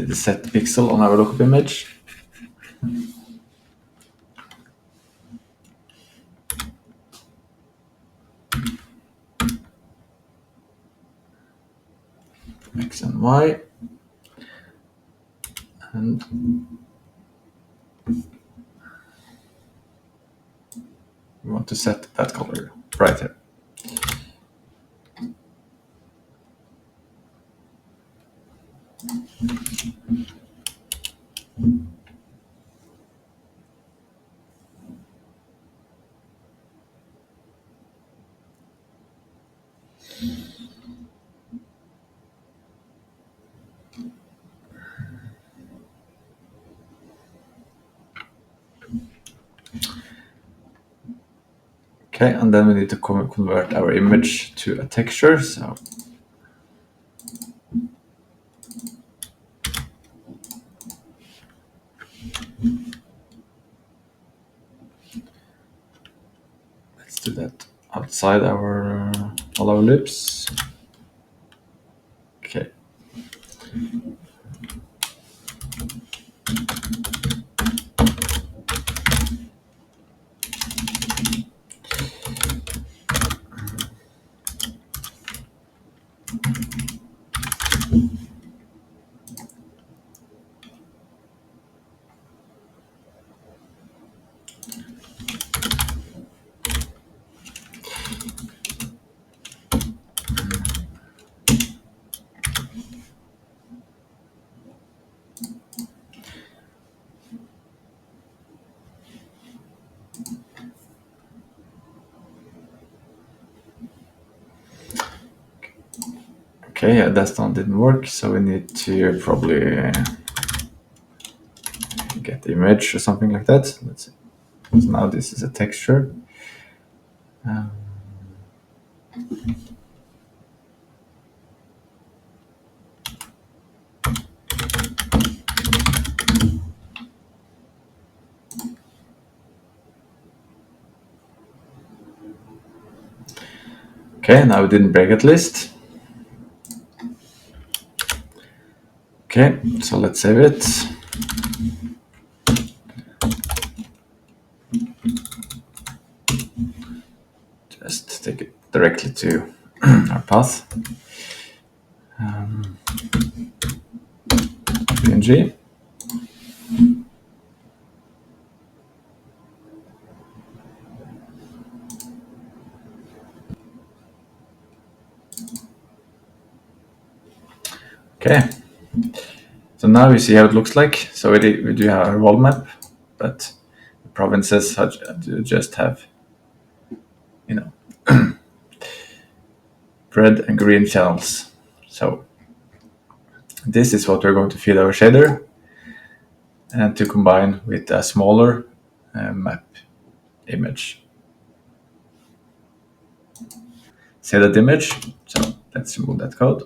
The set pixel on our lookup image. X and Y. And we want to set that color right here. Okay, and then we need to convert our image to a texture. So let's do that outside all our loops. Okay. Okay, yeah, that one didn't work, so we need to probably get the image or something like that. Let's see. So now this is a texture. Um, okay, now we didn't break at least. Okay, so let's save it. Just take it directly to our path. PNG. Okay, so now we see how it looks like. So we do have a world map, but the provinces just have, you know, red and green channels. So this is what we're going to feed our shader and to combine with a smaller map image. Save that image. So let's remove that code.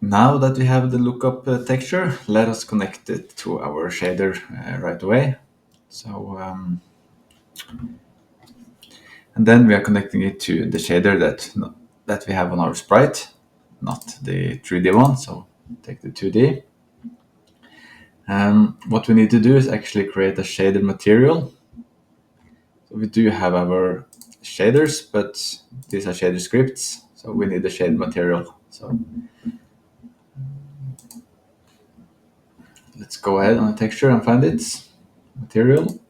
Now that we have the lookup texture, let us connect it to our shader right away. So, and then we are connecting it to the shader that we have on our sprite, not the 3D one. So take the 2D. What we need to do is actually create a shader material. So we do have our shaders, but these are shader scripts. So we need a shader material. So let's go ahead on the texture and find it, material,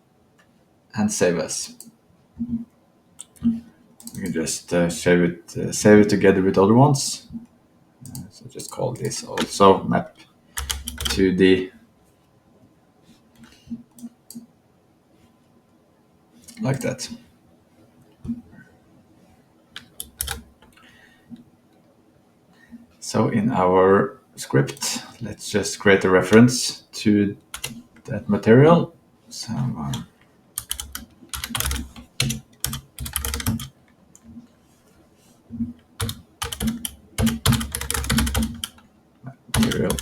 and save as. You can just save it together with other ones. So just call this also map 2D, like that. So in our script, let's just create a reference to that material. So material.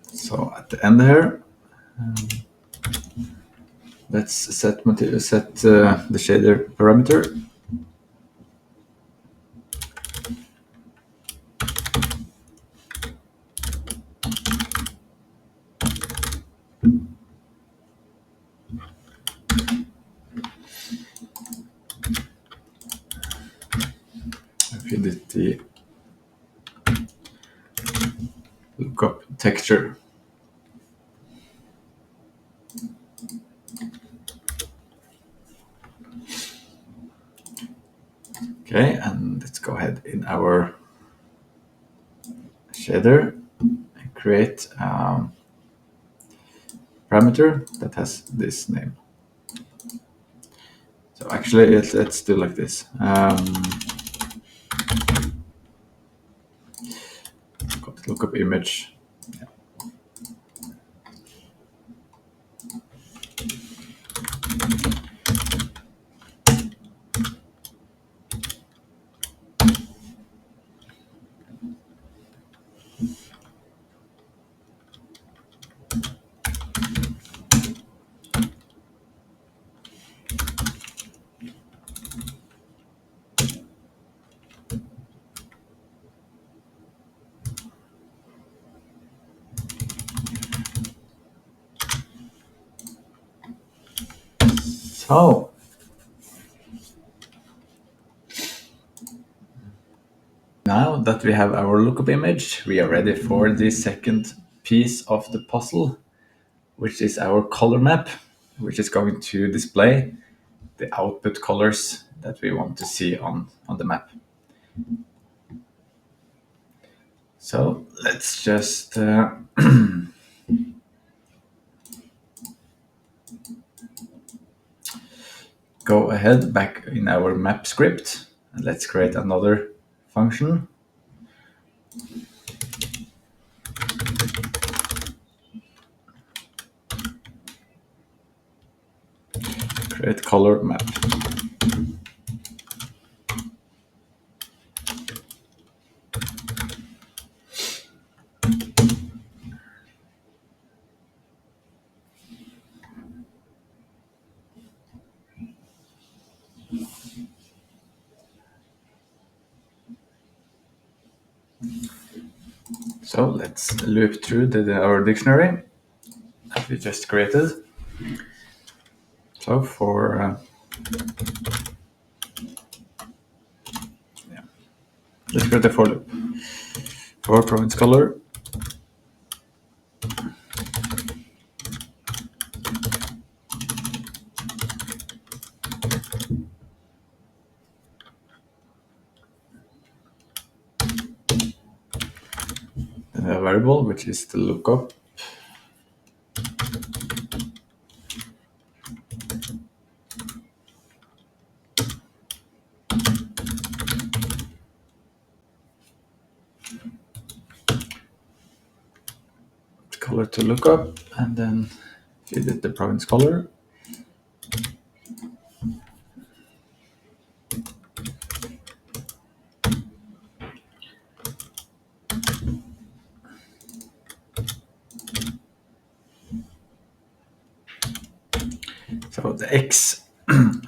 So at the end here, let's set the shader parameter. Feed it the lookup texture. Okay, and let's go ahead in our shader and create a parameter that has this name. So actually, let's do like this. Lookup image. So now that we have our lookup image, we are ready for the second piece of the puzzle, which is our color map, which is going to display the output colors that we want to see on the map. So let's just go ahead back in our map script and let's create another function. Create color map. So let's loop through our dictionary that we just created. So for let's create a for loop. For province color, a variable which is the lookup. Color to lookup, and then feed it the province color. So the x,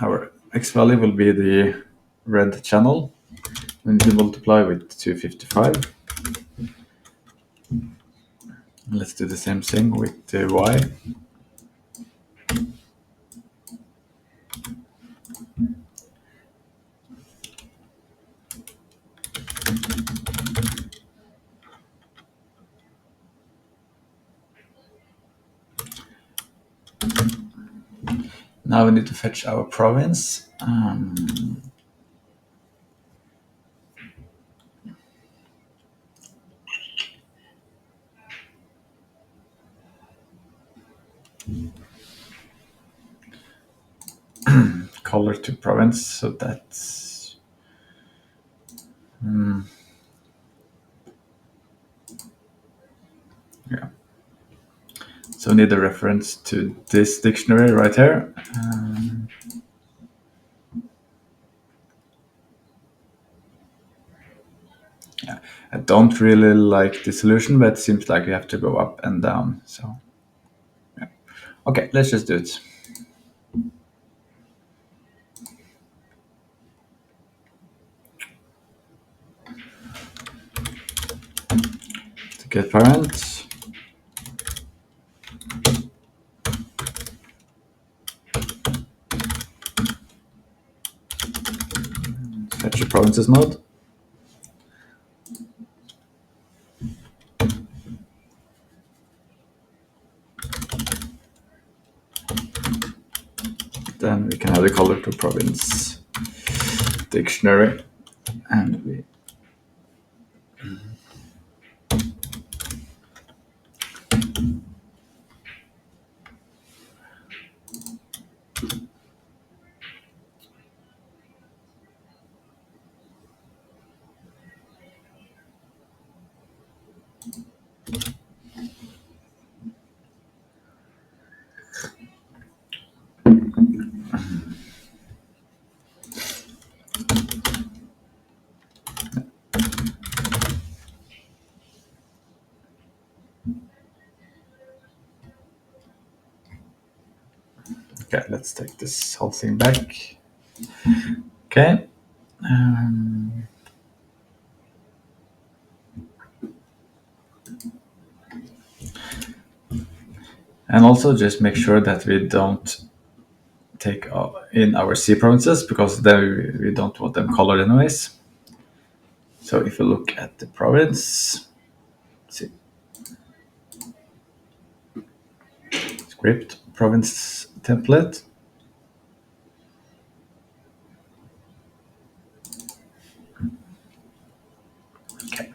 our x value will be the red channel. We need to multiply with 255. Let's do the same thing with the y. Now we need to fetch our province. Color to province, so that's yeah. So we need a reference to this dictionary right here. Yeah, I don't really like the solution, but it seems like we have to go up and down. So yeah. Okay, let's just do it. To get parent. Fetch a provinces node. Then we can add a color to province dictionary, and we okay. Let's take this whole thing back. Okay. And also just make sure that we don't take in our C provinces because we don't want them colored anyways. So if you look at the province, see, script province template. Okay.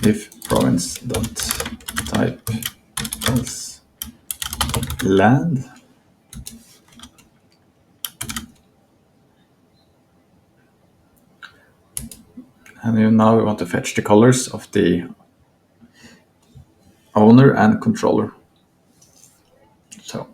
If province dot type else land, and now we want to fetch the colors of the owner and controller. So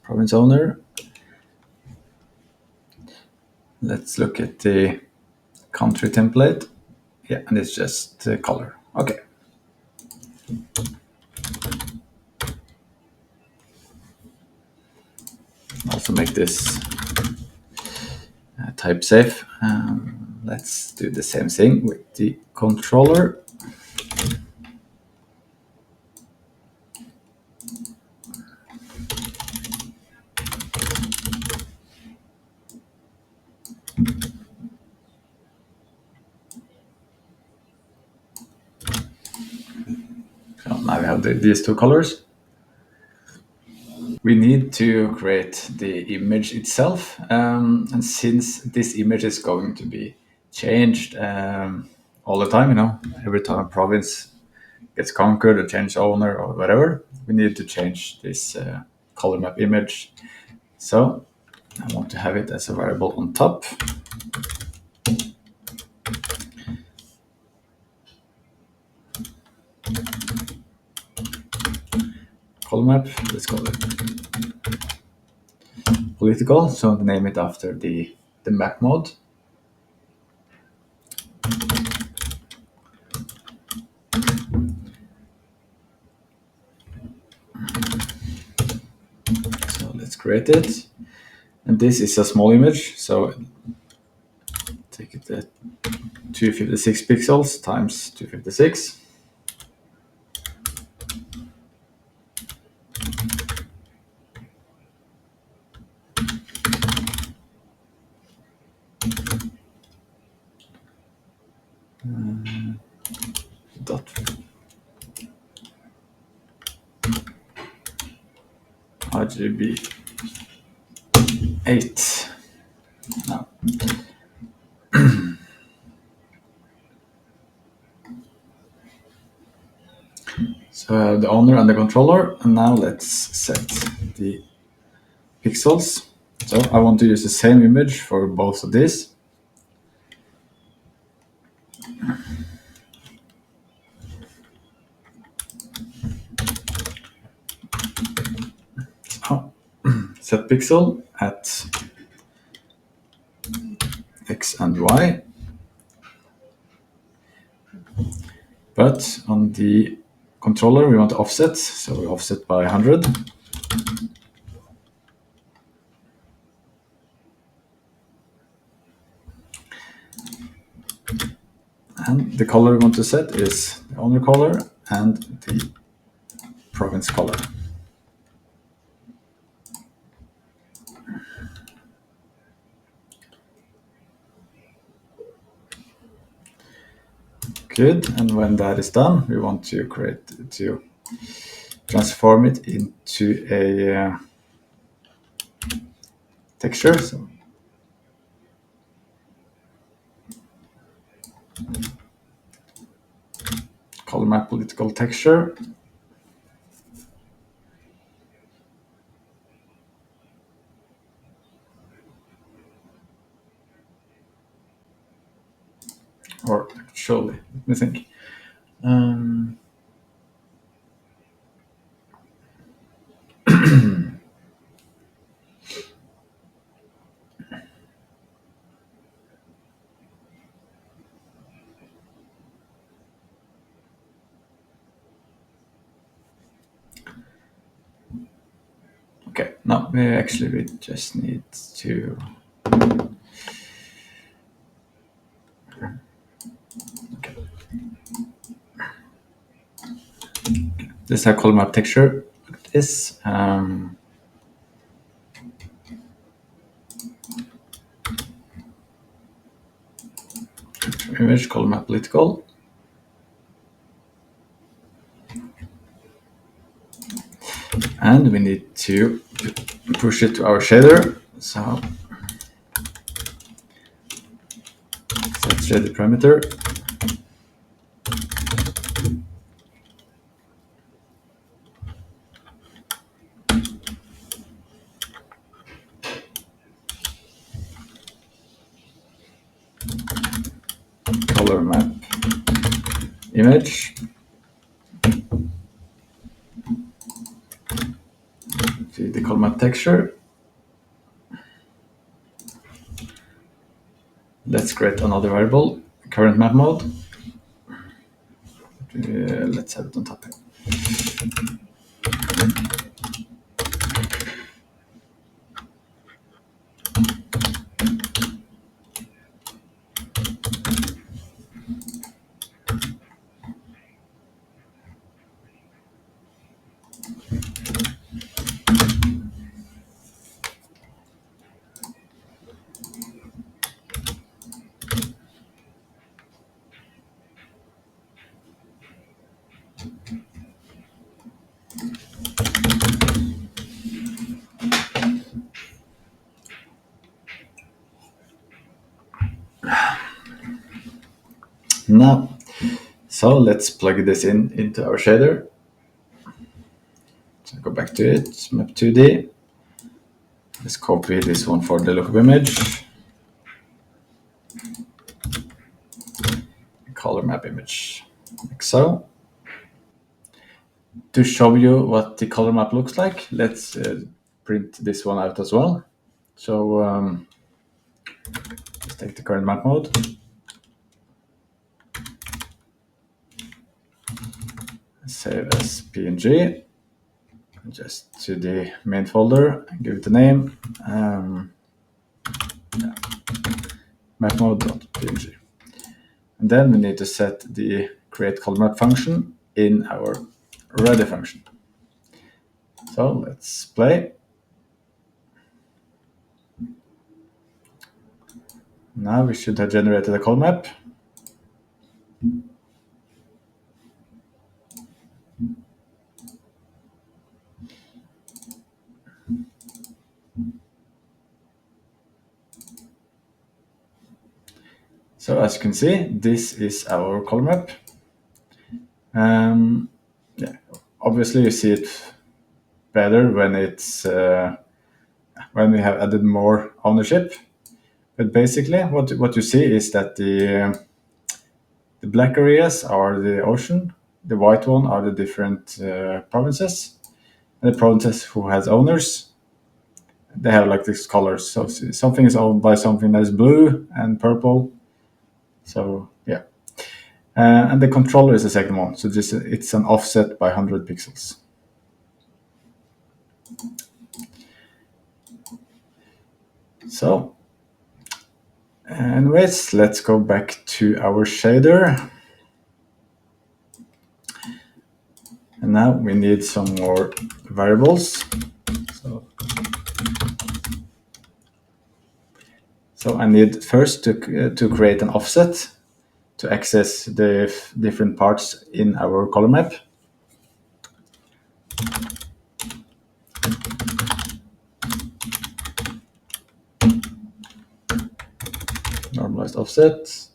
province owner. Let's look at the country template. Yeah, and it's just the color. Okay. Also make this type safe. Let's do the same thing with the controller. So now we have these two colors. We need to create the image itself, and since this image is going to be changed all the time, every time a province gets conquered or change owner or whatever, we need to change this color map image. So I want to have it as a variable on top. Color map, let's call it political, so name it after the map mode. So let's create it. And this is a small image, so take it at 256 pixels times 256. Dot RGB 8. Now. So I have the owner and the controller, and now let's set the pixels. So I want to use the same image for both of these. So set pixel at X and Y. But on the controller, we want to offset, so we offset by 100. And the color we want to set is the owner color and the province color. Good, and when that is done, we want to transform it into a texture. So color map political texture. surely. Let me think. Okay, no, we just need to. Okay. This is a column map texture. Like this. Image column map political. And we need to push it to our shader. So set shader parameter. Color map image. Feed the color map texture. Let's create another variable, current map mode. Let's have it on top here. Now, so let's plug this into our shader. So go back to it, map 2D. Let's copy this one for the lookup image. Color map image, like so. To show you what the color map looks like, let's print this one out as well. So let's take the current map mode. Save as PNG. Just to the main folder and give it a name. Map mode.png. And then we need to set the create color map function in our ready function. So let's play. Now we should have generated a color map. So as you can see, this is our color map. Yeah, obviously you see it better when it's when we have added more ownership. But basically, what you see is that the black areas are the ocean, the white one are the different provinces, and the provinces who has owners, they have like these colors. So something is owned by something that is blue and purple. So yeah, and the controller is the second one. So it's an offset by 100 pixels. So anyways, let's go back to our shader. And now we need some more variables. So I need first to create an offset to access the different parts in our color map. Normalized offset.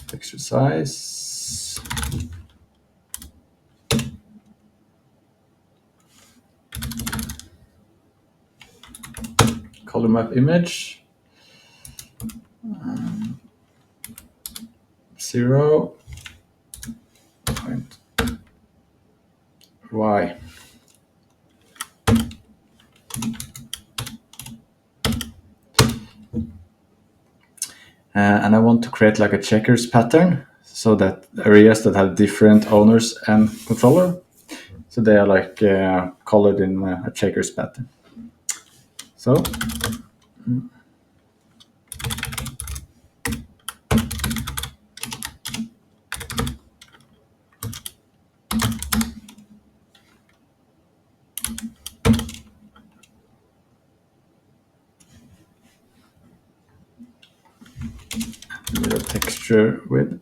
Texture size. color map image. 0.y. And I want to create like a checkers pattern so that areas that have different owners and controller, so they are like colored in a checkers pattern. So with a texture width.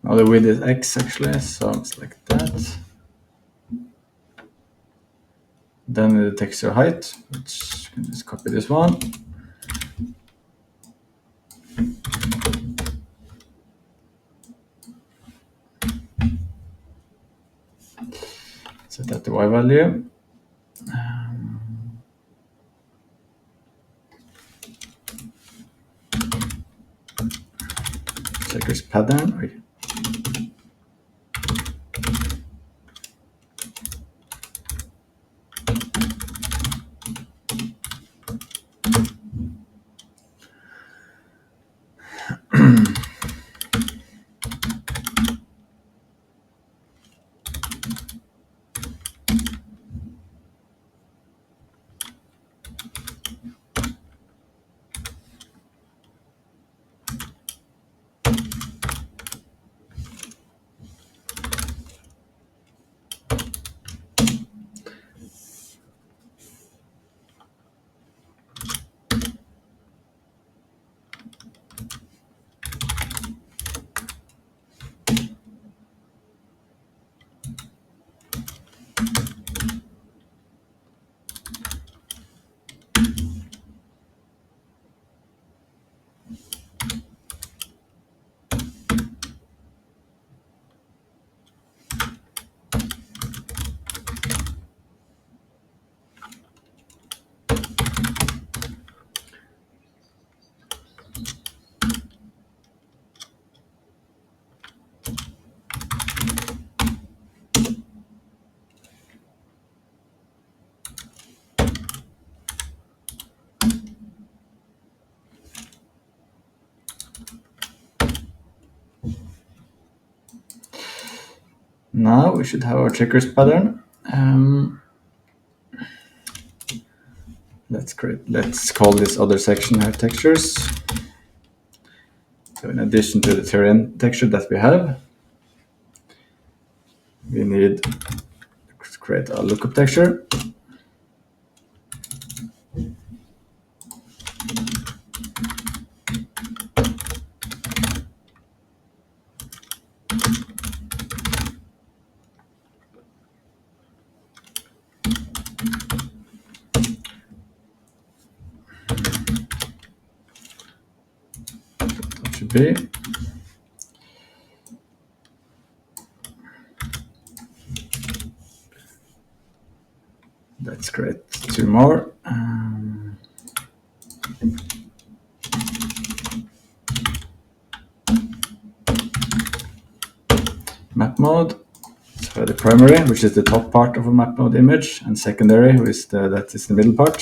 Now the width is X actually, so it's like that. Then the texture height, which you can just copy this one. Set that to Y value. Checkers pattern. Now we should have our checkers pattern. Let's call this other section here textures. So in addition to the terrain texture that we have, we need to create a lookup texture. That should be. Let's create two more. Map mode. So the primary, which is the top part of a map mode image, and secondary, which is that is the middle part.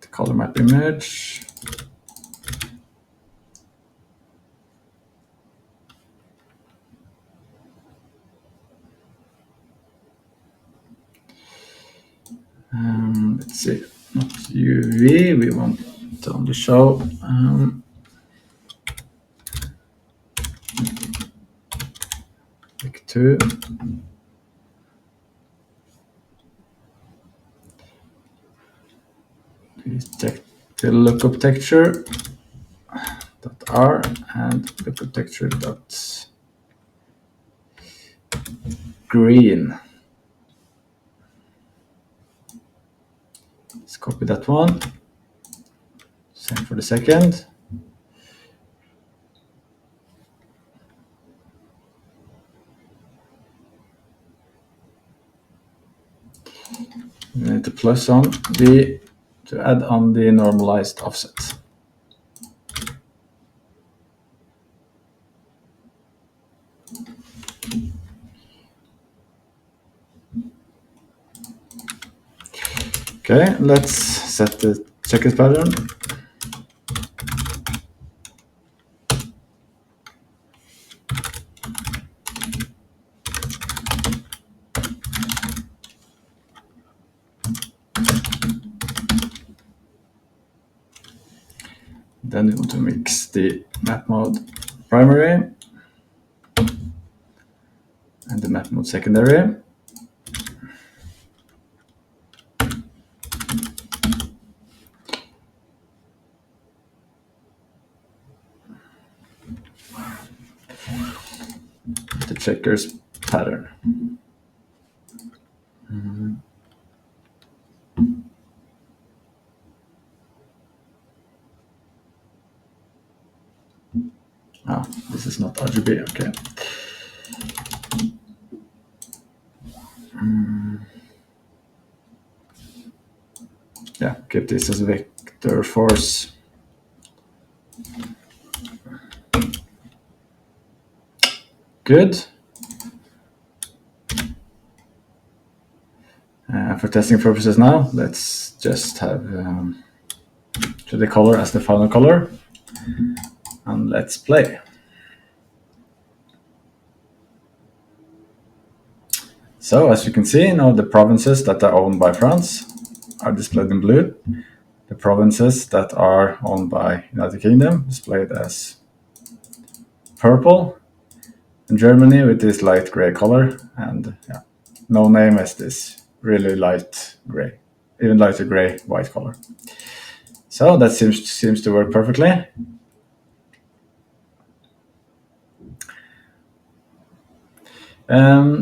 The color map image. Let's see. Oops. UV, we want to only show like 2. We check the lookup texture .r and lookup texture .green. Let's copy that one. Same for the second. We need to plus on to add on the normalized offset. Okay, let's set the checkers pattern. Then we want to mix the map mode primary and the map mode secondary. The checkers pattern. This is not RGB, okay. Yeah, keep this as a vector force. Good. For testing purposes now, let's just have the color as the final color. And let's play. So as you can see, now the provinces that are owned by France are displayed in blue. The provinces that are owned by United Kingdom displayed as purple. And Germany with this light gray color, and yeah, no name as this really light gray, even lighter gray white color. So that seems to work perfectly.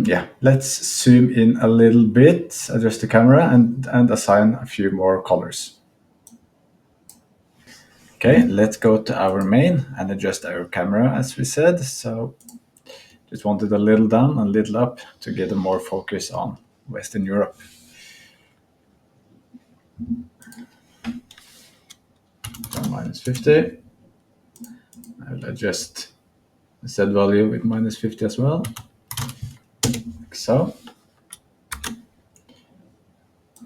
Yeah, let's zoom in a little bit, adjust the camera, and assign a few more colors. Okay, let's go to our main and adjust our camera as we said. So just wanted a little down and a little up to get a more focus on Western Europe. So -50. I'll adjust the Z value with -50 as well, like so.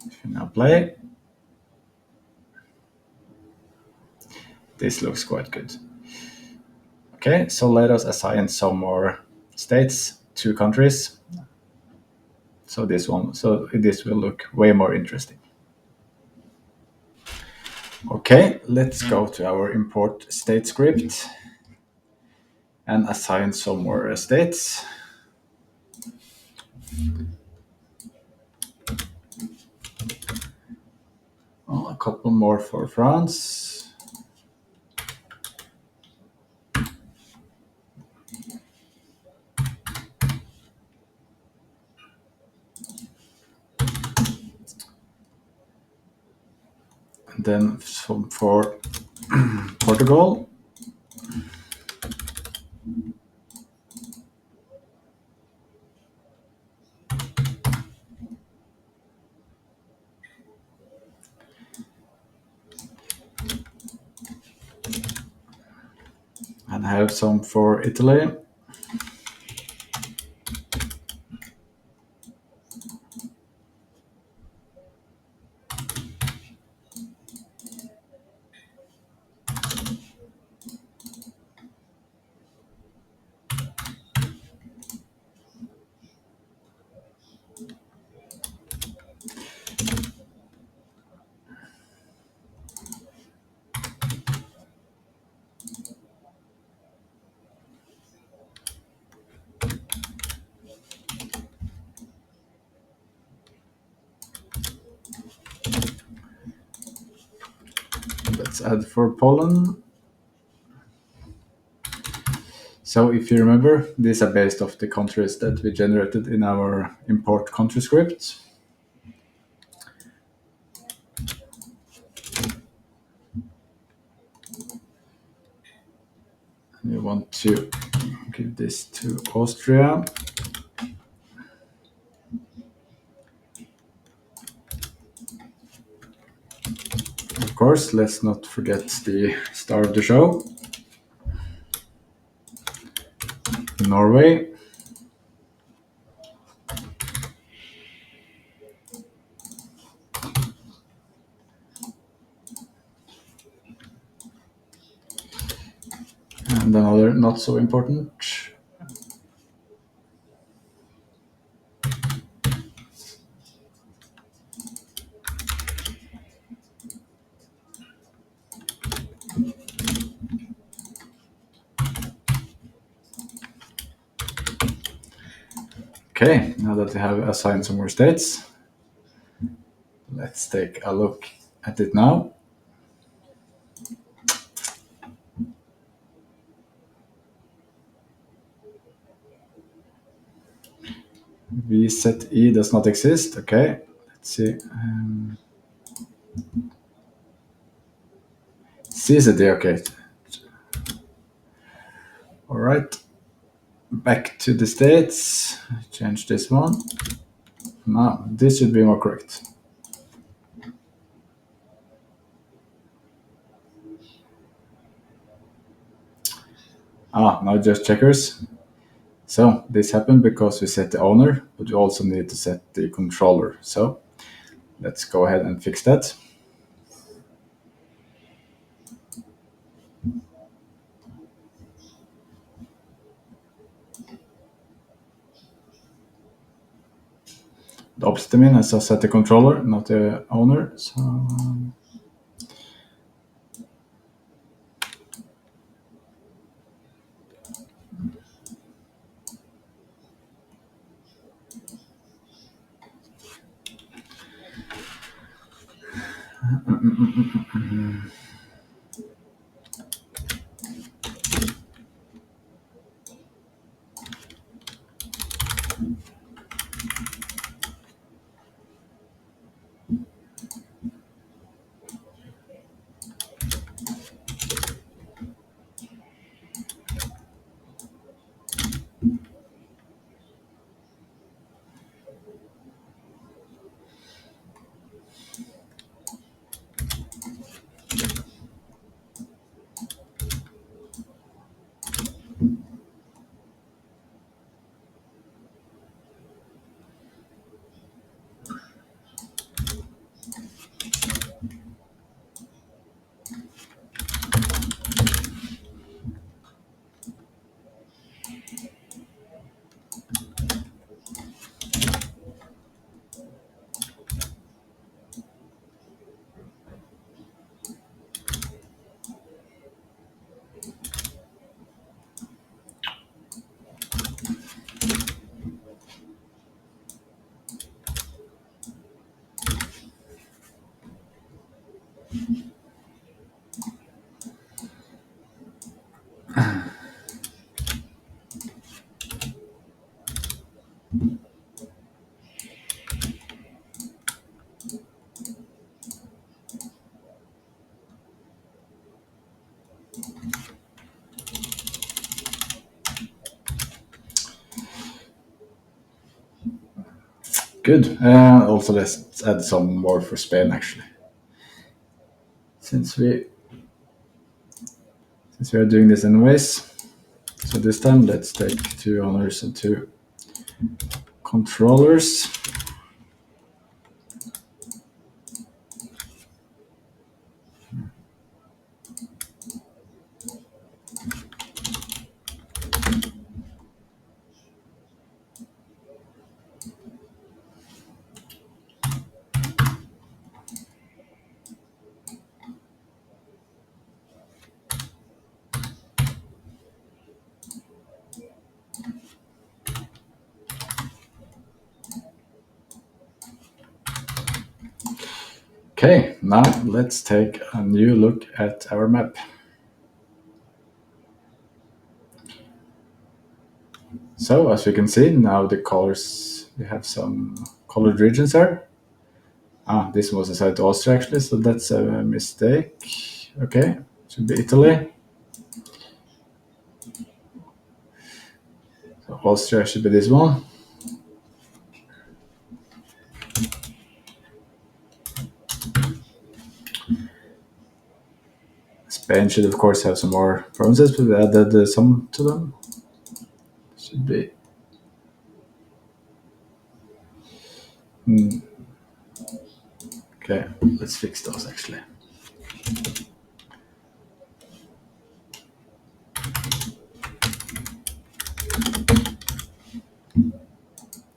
If you now play, this looks quite good. Okay, so let us assign some more states to countries. So this will look way more interesting. Okay, let's go to our import state script and assign some more states. A couple more for France. And then some for Portugal. And I have some for Italy. let's add for pollen. So if you remember, these are based off the countries that we generated in our import country script. We want to give this to Austria. Of course, let's not forget the star of the show, Norway. And another not so important. Okay, now that we have assigned some more states, let's take a look at it now. V set E does not exist. Okay, let's see. C set E, okay. All right. Back to the states. Change this one. Now, this should be more correct. Now just checkers. So this happened because we set the owner, but we also need to set the controller. So let's go ahead and fix that. The opposite mean as I set the controller, not the owner. So good. Also, let's add some more for Spain actually. Since we are doing this anyways. So this time let's take 2 owners and 2 controllers. Okay, now let's take a new look at our map. So as we can see, now the colors, we have some colored regions there. This was assigned to Austria actually, so that's a mistake. Okay, should be Italy. So Austria should be this one. Spain should of course have some more provinces, but we added some to them. Should be. Okay, let's fix those actually.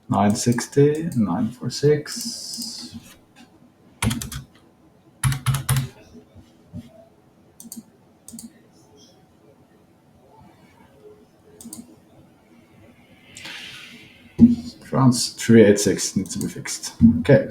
$960, $946. France 386 needs to be fixed. Okay.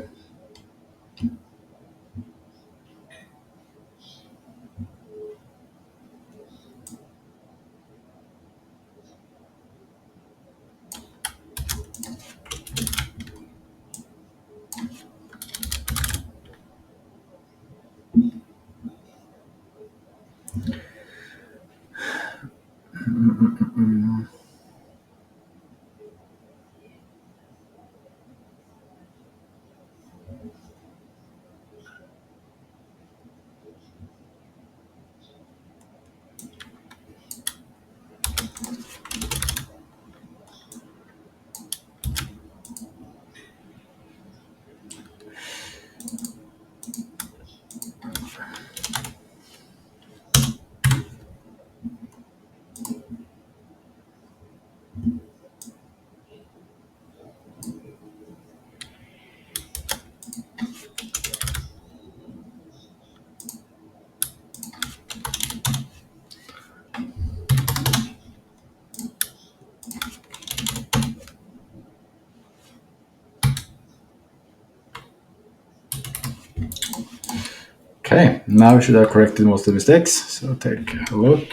Okay, now we should have corrected most of the mistakes. So take a look.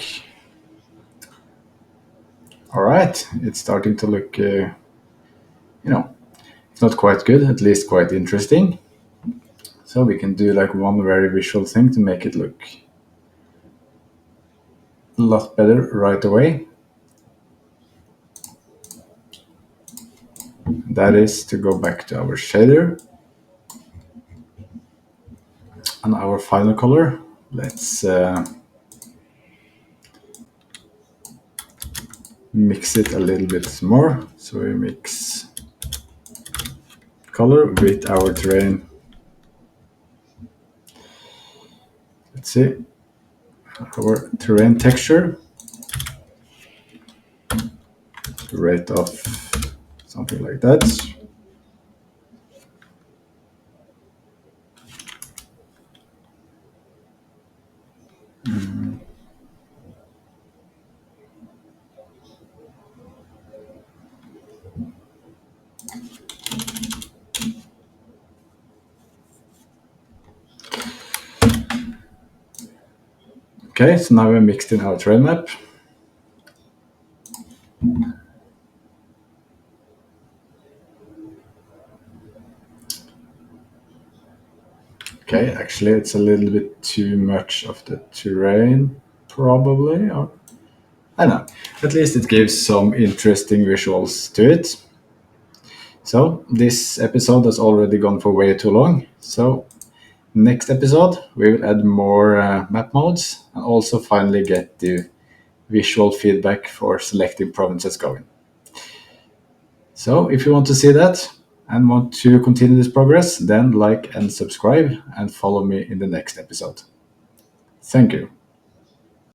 All right, it's starting to look, it's not quite good, at least quite interesting. So we can do like one very visual thing to make it look a lot better right away. That is to go back to our shader and our final color. Let's mix it a little bit more. So we mix color with our terrain. Let's see, our terrain texture, rate of something like that. Okay, so now we're mixed in our terrain map. Okay, actually it's a little bit too much of the terrain, probably, or I don't know. At least it gives some interesting visuals to it. So this episode has already gone for way too long. So next episode we will add more map modes and also finally get the visual feedback for selecting provinces going. So if you want to see that and want to continue this progress, then like and subscribe and follow me in the next episode. Thank you.